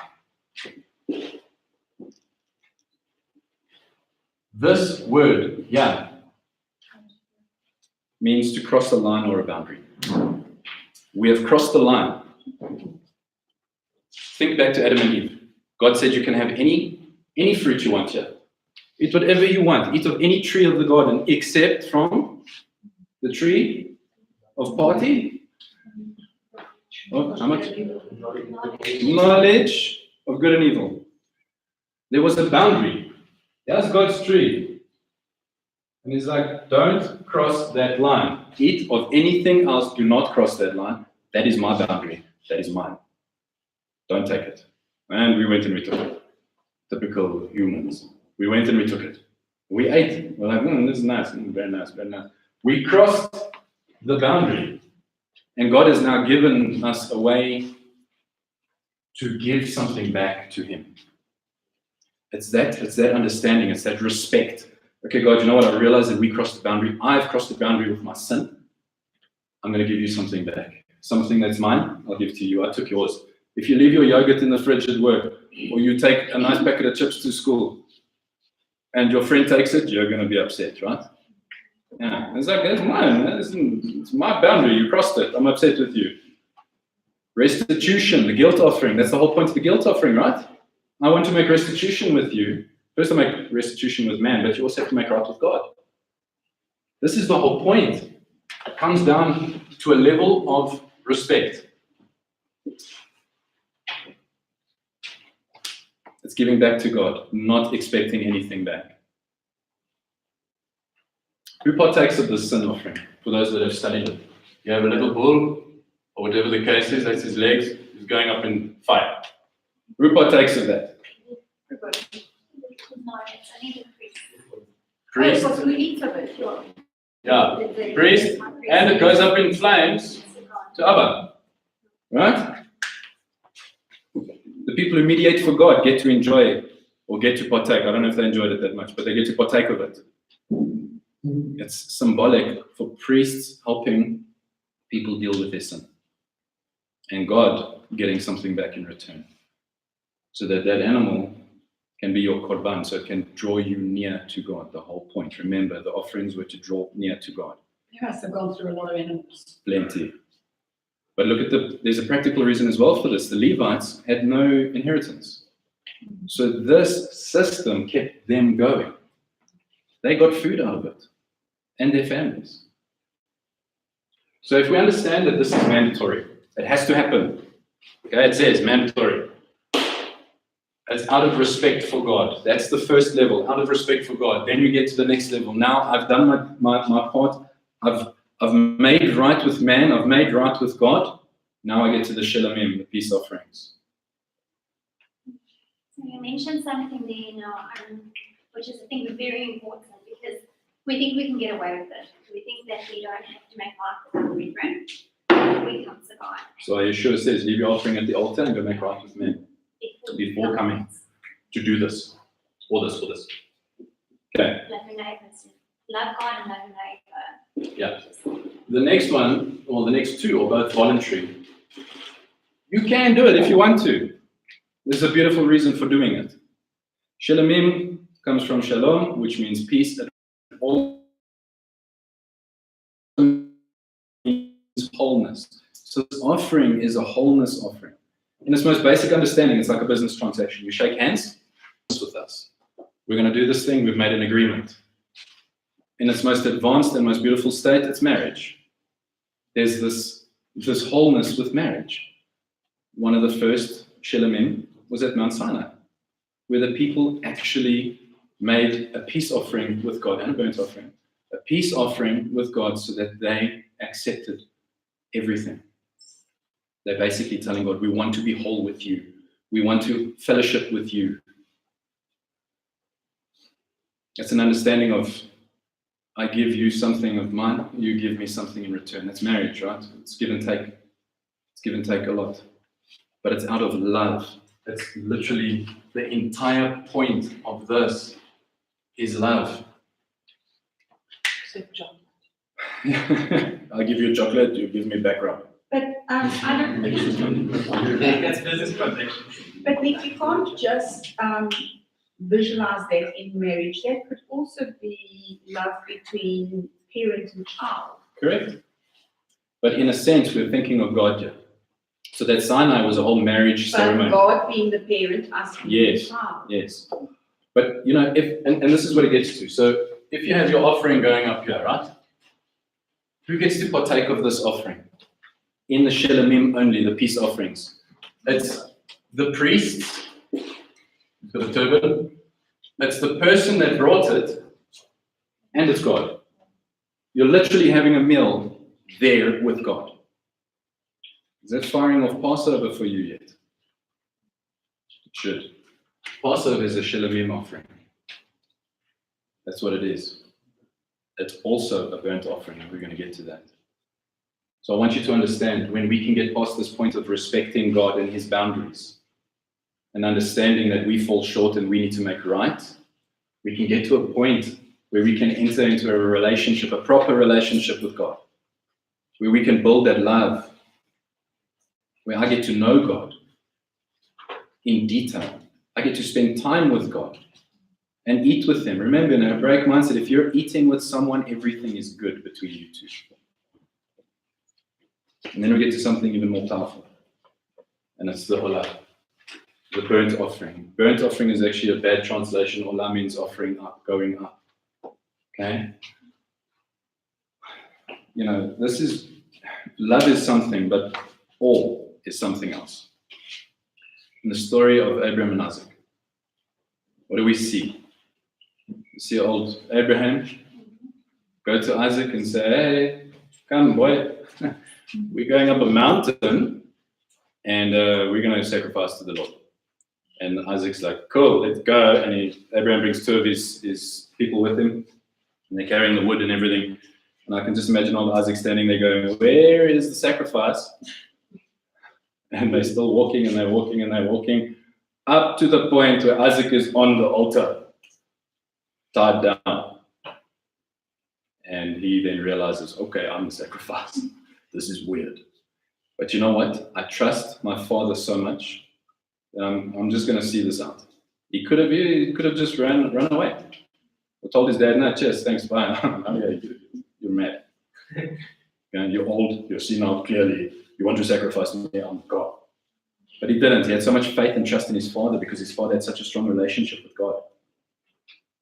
this word, yeah, means to cross a line or a boundary. We have crossed the line. Think back to Adam and Eve. God said you can have any fruit you want here. Eat whatever you want. Eat of any tree of the garden except from the tree of party. Oh, how much? Knowledge of good and evil. There was a boundary. That's God's tree. And he's like, don't cross that line. Eat of anything else. Do not cross that line. That is my boundary. That is mine. Don't take it. And we went and we took it. Typical humans. We went and we took it. We ate. We're like, this is nice. Very nice, very nice. We crossed the boundary. And God has now given us a way to give something back to him. It's that understanding, it's that respect. Okay, God, you know what? I realize that we crossed the boundary. I've crossed the boundary with my sin. I'm going to give you something back. Something that's mine, I'll give to you. I took yours. If you leave your yogurt in the fridge at work, or you take a nice packet of chips to school, and your friend takes it, you're going to be upset, right? Yeah, it's like, that's mine. It's my boundary. You crossed it. I'm upset with you. Restitution, the guilt offering. That's the whole point of the guilt offering, right? I want to make restitution with you. First, I make restitution with man, but you also have to make right with God. This is the whole point. comes down to a level of respect. It's giving back to God, not expecting anything back. Who partakes of this sin offering? For those that have studied it, you have a little bull, or whatever the case is, that's his legs, he's going up in fire. Who partakes of that?
No, it's only the priest.
Priest,
Oh, who eats of it? Sure.
yeah, priest, and it goes up in flames to Abba, right? The people who mediate for God get to enjoy or get to partake. I don't know if they enjoyed it that much, but they get to partake of it. It's symbolic for priests helping people deal with their sin, and God getting something back in return, so that animal can be your korban, so it can draw you near to God. The whole point. Remember, the offerings were to draw near to God.
You must have gone through a lot of animals.
Plenty. But look at there's a practical reason as well for this. The Levites had no inheritance. So this system kept them going. They got food out of it and their families. So if we understand that this is mandatory, it has to happen. Okay, it says mandatory. It's out of respect for God. That's the first level, out of respect for God. Then we get to the next level. Now I've done my part. I've made right with man. I've made right with God. Now I get to the Shalomim, the peace offerings.
So you mentioned something there, which is I think very important because we think we can get away with it. We think that we don't have to make life without regret. We come to God.
So Yeshua says, leave your offering at the altar and go make right with men before coming to do this, or this, or this. Okay.
Love your neighbors. Love God and love your neighbor.
Yeah. The next one, or the next two, are both voluntary. You can do it if you want to. There's a beautiful reason for doing it. Shalomim comes from shalom, which means peace. It also means wholeness. So this offering is a wholeness offering. In its most basic understanding, it's like a business transaction. You shake hands with us. We're going to do this thing. We've made an agreement. In its most advanced and most beautiful state, it's marriage. There's this wholeness with marriage. One of the first Shalomim was at Mount Sinai, where the people actually made a peace offering with God and a burnt offering. A peace offering with God so that they accepted everything. They're basically telling God, we want to be whole with you. We want to fellowship with you. It's an understanding of, I give you something of mine, you give me something in return. That's marriage, right? It's give and take. It's give and take a lot. But it's out of love. It's literally the entire point of this is love.
Except chocolate.
I'll give you a chocolate, you give me back rub.
But I don't.
That's business transaction.
But Nick, you can't just visualize that in marriage. That could also be love between parent and child.
Correct. But in a sense, we're thinking of God here. So that Sinai was a whole marriage
But
ceremony.
God being the parent, us being the child.
Yes. But, you know, and this is what it gets to. So if you have your offering going up here, right? Who gets to partake of this offering? In the Shalomim only, the peace offerings. It's the priest, with the turban. It's the person that brought it, and it's God. You're literally having a meal there with God. Is that firing off Passover for you yet? It should. Passover is a Shalomim offering. That's what it is. It's also a burnt offering, and we're going to get to that. So I want you to understand, when we can get past this point of respecting God and his boundaries, and understanding that we fall short and we need to make right, we can get to a point where we can enter into a relationship, a proper relationship with God, where we can build that love, where I get to know God in detail. I get to spend time with God and eat with him. Remember, in our break mindset, if you're eating with someone, everything is good between you two. And then we get to something even more powerful. And it's the olah, the burnt offering. Burnt offering is actually a bad translation. Olah means offering up, going up. Okay? this is, love is something, but awe is something else. In the story of Abraham and Isaac, what do we see? We see old Abraham go to Isaac and say, hey, come boy, we're going up a mountain and we're going to sacrifice to the Lord. And Isaac's like, cool, let's go. And Abraham brings two of his people with him, and they're carrying the wood and everything. And I can just imagine old Isaac standing there going, where is the sacrifice? And they're still walking and they're walking and they're walking up to the point where Isaac is on the altar, tied down. And he then realizes, okay, I'm the sacrifice. This is weird. But you know what? I trust my father so much that I'm just going to see this out. He could have just run away. Or told his dad, no, cheers, thanks, bye. You're mad. You're old, you're senile, clearly. You want to sacrifice me, I'm God. But he didn't. He had so much faith and trust in his father because his father had such a strong relationship with God.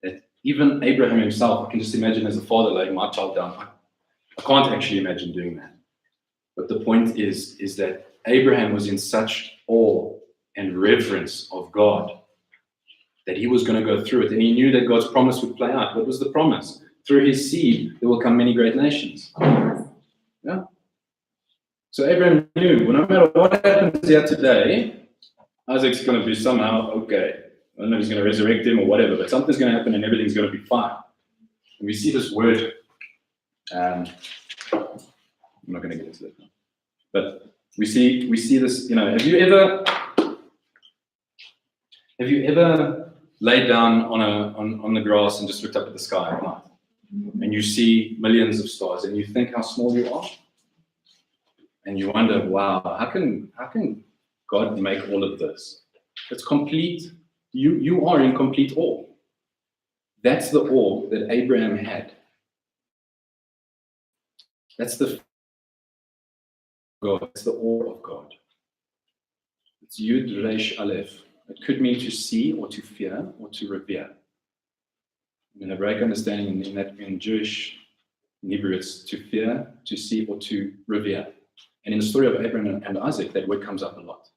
That even Abraham himself, I can just imagine as a father laying my child down. I can't actually imagine doing that. But the point is that Abraham was in such awe and reverence of God that he was going to go through it. And he knew that God's promise would play out. What was the promise? Through his seed, there will come many great nations. Yeah. So Abraham knew, well, no matter what happens here today, Isaac's going to be somehow okay. I don't know if he's going to resurrect him or whatever, but something's going to happen and everything's going to be fine. And we see this word. I'm not going to get into that now. But we see this, have you ever laid down on the grass and just looked up at the sky at night? And you see millions of stars and you think how small you are? And you wonder, wow, how can God make all of this? It's complete. You are in complete awe. That's the awe that Abraham had. That's the God. It's the awe of God. It's Yud Resh Aleph. It could mean to see or to fear or to revere. In Hebraic understanding, in Jewish, in Hebrew, it's to fear, to see, or to revere. And in the story of Abraham and Isaac, that word comes up a lot.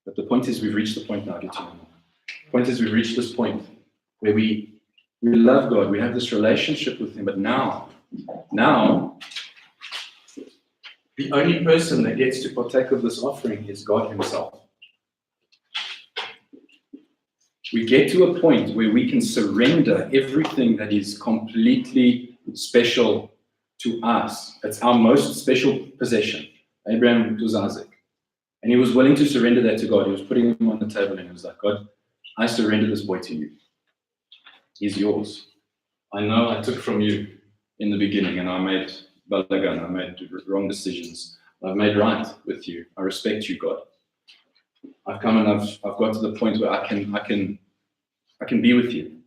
But the point is, we've reached the point now. The point is, we've reached this point where we love God. We have this relationship with Him. But now, the only person that gets to partake of this offering is God Himself. We get to a point where we can surrender everything that is completely special to us. It's our most special possession. Abraham was Isaac. And he was willing to surrender that to God. He was putting him on the table and he was like, God, I surrender this boy to you. He's yours. I know I took from you in the beginning and I made balagan, I made wrong decisions. I've made right with you. I respect you, God. I've come and I've got to the point where I can be with you.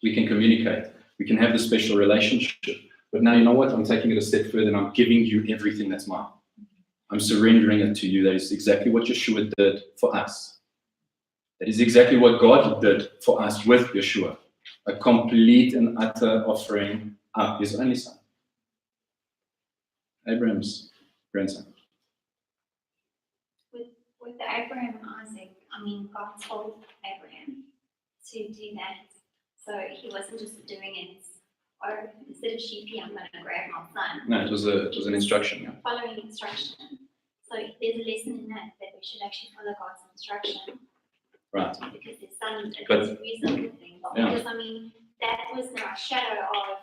We can communicate. We can have this special relationship. But now you know what? I'm taking it a step further and I'm giving you everything that's mine. I'm surrendering it to you. That is exactly what Yeshua did for us. That is exactly what God did for us with Yeshua. A complete and utter offering up His only son. Abraham's grandson.
With the Abraham and Isaac, God told Abraham to do that. So he wasn't just doing it, or instead of sheepy, I'm going to grab my son.
No, it was an instruction. Yeah.
Following instruction. So there's a lesson in that we should actually follow God's instruction.
Right.
Because his son, it's a reasonable thing.
Yeah.
Because, that was now a shadow of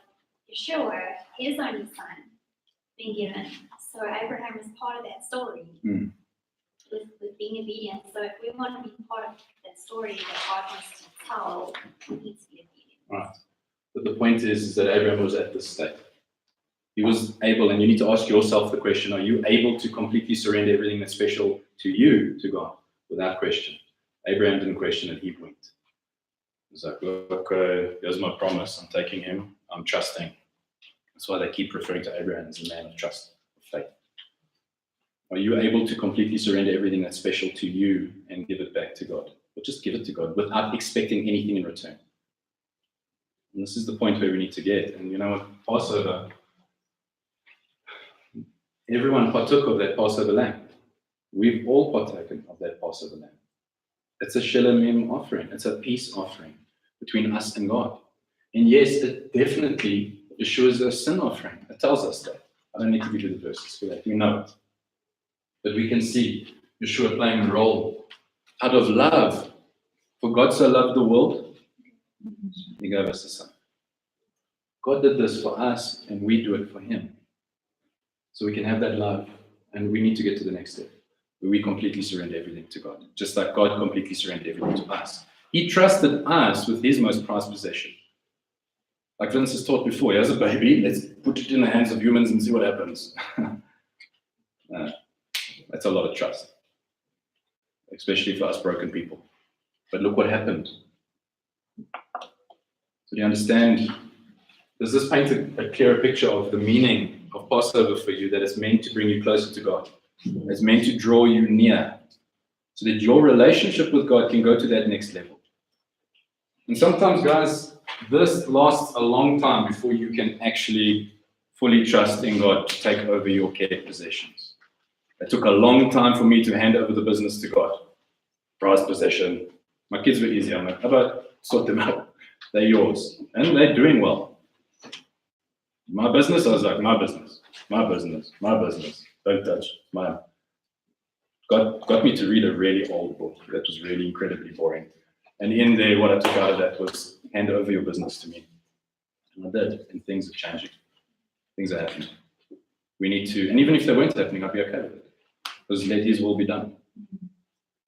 Yeshua, his only son, being given. So Abraham is part of that story.
Mm.
With being obedient. So if we want to be part of that story that God wants to tell, we need to be obedient.
Right. But the point is that Abraham was at this state. He was able, and you need to ask yourself the question, are you able to completely surrender everything that's special to you, to God, without question? Abraham didn't question it, he winked. He's like, look, here's my promise, I'm taking him, I'm trusting. That's why they keep referring to Abraham as a man of trust, of faith. Are you able to completely surrender everything that's special to you and give it back to God? Or just give it to God without expecting anything in return? And this is the point where we need to get. And you know what? Passover everyone partook of that Passover lamb. We've all partaken of that Passover lamb. It's a shalom offering. It's a peace offering between us and God. And yes, it definitely Yeshua's a sin offering. It tells us that. I don't need to give you the verses for that. We know it. But we can see Yeshua playing a role out of love. For God so loved the world, He gave us the Son. God did this for us, and we do it for Him. So we can have that love, and we need to get to the next step, where we completely surrender everything to God, just like God completely surrendered everything to us. He trusted us with His most prized possession. Like Vince has taught before, he has a baby, let's put it in the hands of humans and see what happens. That's a lot of trust, especially for us broken people. But look what happened. So do you understand? Does this paint a clearer picture of the meaning of Passover for you, that it's meant to bring you closer to God? It's meant to draw you near, so that your relationship with God can go to that next level. And sometimes, guys, this lasts a long time before you can actually fully trust in God to take over your care possessions. It took a long time for me to hand over the business to God. Prized possession. My kids were easy. I'm like, how about sort them out? They're yours. And they're doing well. My business, I was like, my business. Don't touch mine. God got me to read a really old book that was really incredibly boring. And in there, what I took out of that was, hand over your business to me. And I did, and things are changing. Things are happening. We need to, and even if they weren't happening, I'd be okay with it. Because let His will be done.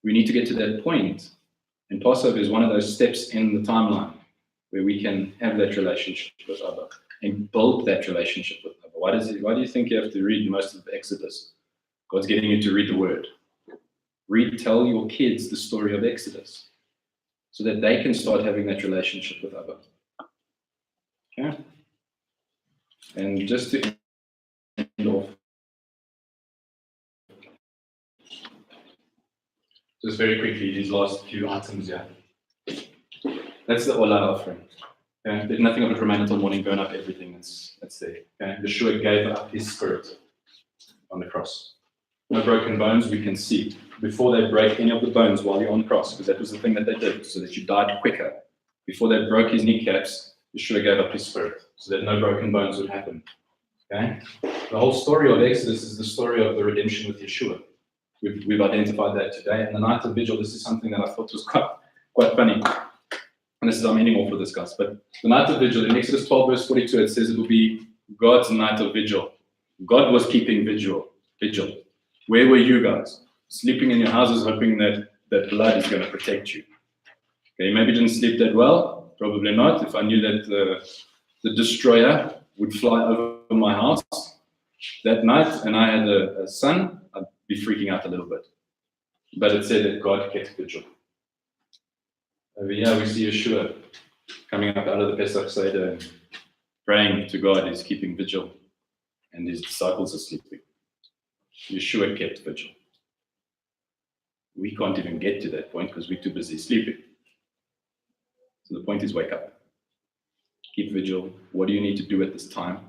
We need to get to that point. And Passover is one of those steps in the timeline where we can have that relationship with Abba and build that relationship with Abba. Why do you think you have to read most of the Exodus? God's getting you to read the Word. Tell your kids the story of Exodus so that they can start having that relationship with Abba. Okay? And just to end off, just very quickly, these last few items here. That's the Olah offering. Okay? There's nothing of it remain until morning, burn up everything that's there. Okay? Yeshua gave up His spirit on the cross. No broken bones we can see. Before they break any of the bones while you're on the cross, because that was the thing that they did, so that you died quicker. Before they broke His kneecaps, Yeshua gave up His spirit, so that no broken bones would happen. Okay? The whole story of Exodus is the story of the redemption with Yeshua. We've identified that today. And the night of vigil, this is something that I thought was quite funny. And this is, I'm ending off with this, guys. But the night of vigil, in Exodus 12, verse 42, it says it will be God's night of vigil. God was keeping vigil. Where were you guys? Sleeping in your houses, hoping that blood is going to protect you. Okay, maybe didn't sleep that well. Probably not. If I knew that the destroyer would fly over my house that night and I had a son, I'd be freaking out a little bit. But it said that God kept vigil. Over here we see Yeshua coming up out of the Pesach Seder and praying to God. He's keeping vigil and His disciples are sleeping. Yeshua kept vigil. We can't even get to that point because we're too busy sleeping. So the point is, wake up. Keep vigil. What do you need to do at this time?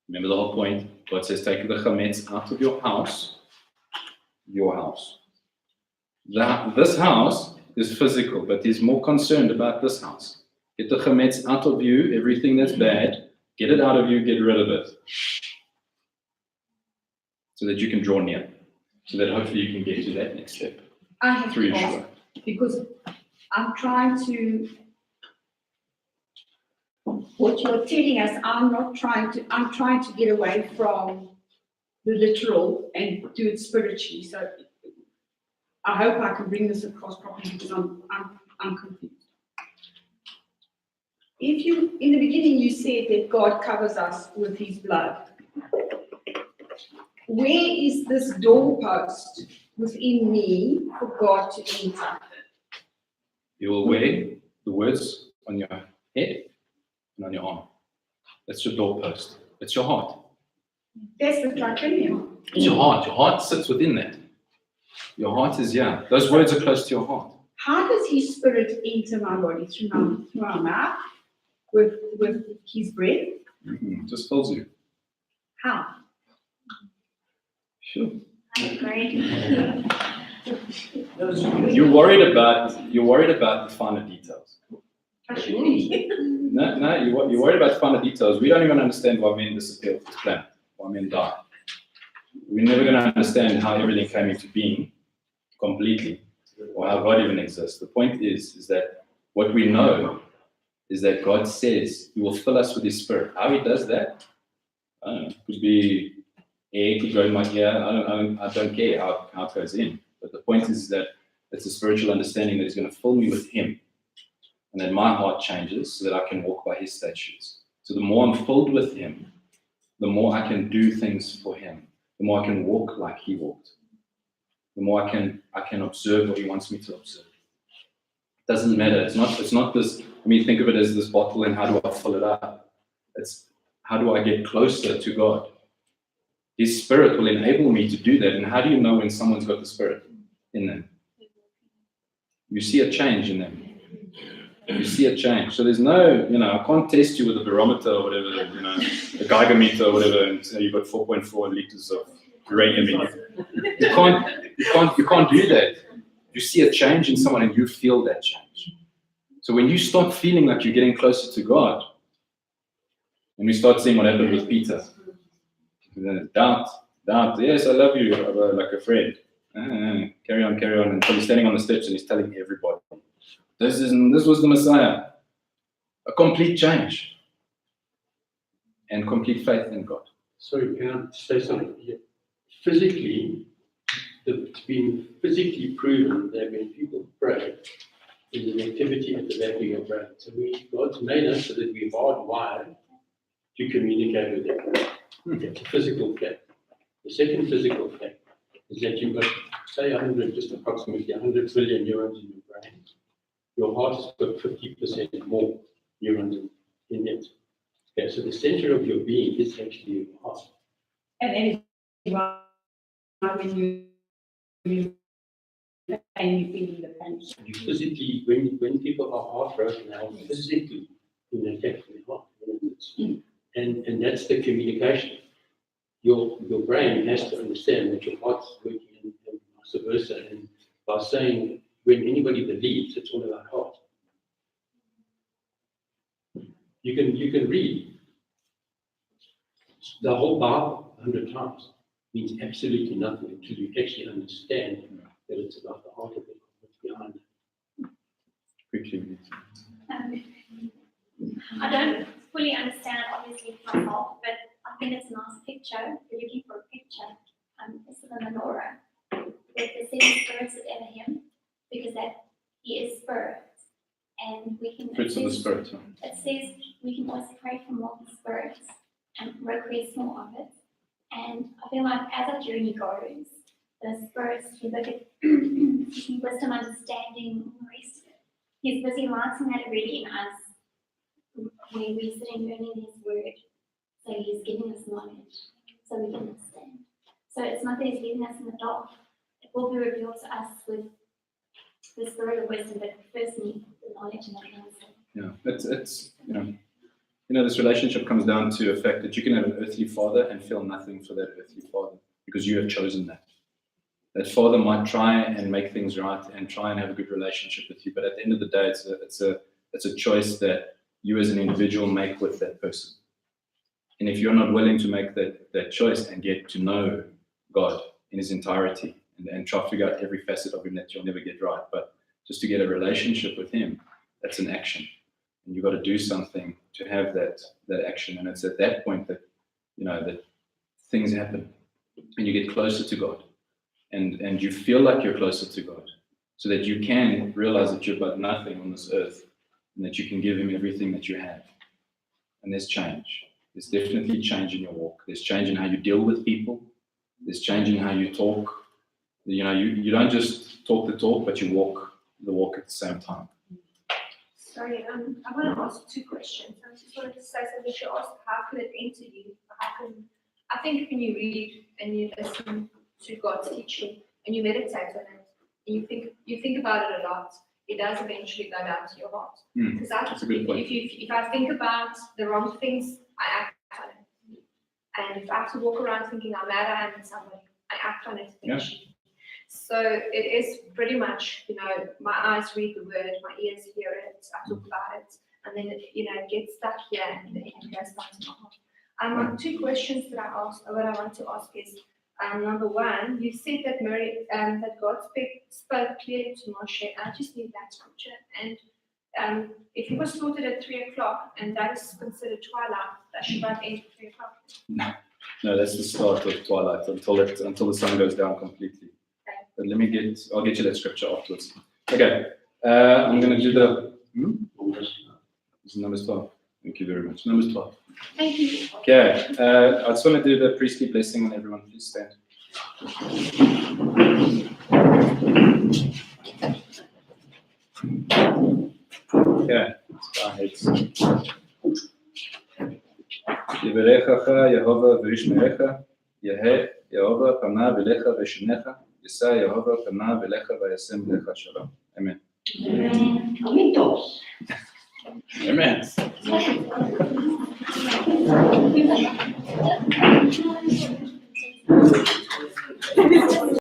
Remember the whole point. God says, take the chametz out of your house. Your house. This house is physical, but He's more concerned about this house. Get the chametz out of you, everything that's bad. Get it out of you, get rid of it. So that you can draw near. So that hopefully you can get to that next step.
I have
Through
to
Yeshua.
ask, because I'm trying to, what you're telling us, I'm trying to get away from the literal and do it spiritually. So I hope I can bring this across properly because I'm confused. If you, in the beginning, you said that God covers us with His blood. Where is this doorpost within me for God to enter?
You will wear the words on your head and on your arm. That's your doorpost. It's your heart.
That's the trachinium.
It's your heart. Your heart sits within that. Your heart is, yeah. Those words are close to your heart.
How does His Spirit enter my body? Through my mouth? With His breath?
Just fills you.
How?
Sure.
I agree.
You're worried about the finer details. No, you're worried about the finer details. We don't even understand why men disappear off this planet, why men die. We're never going to understand how everything came into being completely, or how God even exists. The point is that what we know is that God says He will fill us with His Spirit. How He does that? I don't know. Could be air, could go in my ear. I don't care how it goes in. But the point is that it's a spiritual understanding that He's going to fill me with Him, and that my heart changes so that I can walk by His statutes. So the more I'm filled with Him, the more I can do things for Him. The more I can walk like He walked. The more I can observe what He wants me to observe. It doesn't matter. It's not this. I mean, think of it as this bottle, and how do I fill it up? It's how do I get closer to God? His Spirit will enable me to do that. And how do you know when someone's got the Spirit in them? You see a change in them. You see a change. So there's no, I can't test you with a barometer or whatever, a Geiger meter or whatever, and say you've got 4.4 liters of uranium in you. You can't do that. You see a change in someone and you feel that change. So when you start feeling like you're getting closer to God, and we start seeing what happened with Peter, and then doubt, yes, I love you, like a friend. Carry on, until he's standing on the steps and he's telling everybody, this was the Messiah. A complete change. And complete faith in God.
Sorry, can I say something here? Physically, it's been physically proven that when people pray, there's an activity at the back of your brain. So God's made us so that we're hardwired to communicate with Him. It's a physical fact. The second physical fact is that you've got, say, just approximately 100 trillion neurons in your brain. Your heart has got 50% more neurons in it. Okay, so the center of your being is actually your heart.
And why when you feeling the pain.
You physically, when people are heartbroken, they are physically in attack with the heart. And that's the communication. Your brain has to understand that your heart's working and vice versa. And by saying, when anybody believes, it's all about heart. You can read the whole Bible 100 times. Means absolutely nothing until you actually understand that it's about the heart of it, what's behind it.
Quickly.
I don't fully understand it, obviously, myself, but I think it's a nice picture. If you're looking for a picture, this is the menorah with the 7 spirits of Elohim, because that He is spirit. And we can.
Fruits of the Spirit.
It says we can always pray for more of the spirits and request more of it. And I feel like as our journey goes, the spirits, you look at wisdom, understanding, and the rest of it. He's busy lighting that already in us when we're sitting learning His word. So He's giving us knowledge so we can understand. So it's not that He's leaving us in the dark. It will be revealed to us with the spirit of wisdom, but we first need the knowledge and the answer.
Yeah, it's this relationship comes down to a fact that you can have an earthly father and feel nothing for that earthly father because you have chosen that. That father might try and make things right and try and have a good relationship with you, but at the end of the day, it's a choice that you as an individual make with that person. And if you're not willing to make that choice and get to know God in His entirety and try to figure out every facet of Him that you'll never get right, but just to get a relationship with Him, that's an action. And you've got to do something to have that action. And it's at that point that, that things happen and you get closer to God and you feel like you're closer to God so that you can realize that you're but nothing on this earth and that you can give Him everything that you have. And there's change. There's definitely change in your walk. There's change in how you deal with people. There's change in how you talk. You don't just talk the talk, but you walk the walk at the same time.
Sorry, I want to ask 2 questions. I just wanted to say something. She asked, how could it enter you? I think when you read and you listen to God's teaching and you meditate on it and you think about it a lot, it does eventually go down to your heart. Because
That's a good point.
if I think about the wrong things, I act on it. And if I have to walk around thinking I'm mad at somebody, I kind of
Yeah.
think. So it is pretty much, my eyes read the word, my ears hear it, I talk about it, and then it gets stuck here and then it goes back to my heart. Two questions that what I want to ask is, number one, you said that that God spoke clearly to Moshe. I just need that scripture. And if he was slaughtered at 3:00 and that is considered twilight, that Shabbat ends at 3:00.
No, that's the start of twilight until the sun goes down completely. But I'll get you that scripture afterwards. Okay, I'm going to do this is Numbers 12. Thank you very much. Numbers 12.
Thank you.
Okay, I just want to do the priestly blessing on everyone. Please stand. Okay, let's bow our heads. Yivarechacha Yehovah v'yishmerecha, Yeheh Yehovah panav elecha v'shinecha, Yisa Yehovah panav elecha v'yasem lecha shalom. Amen. Amen.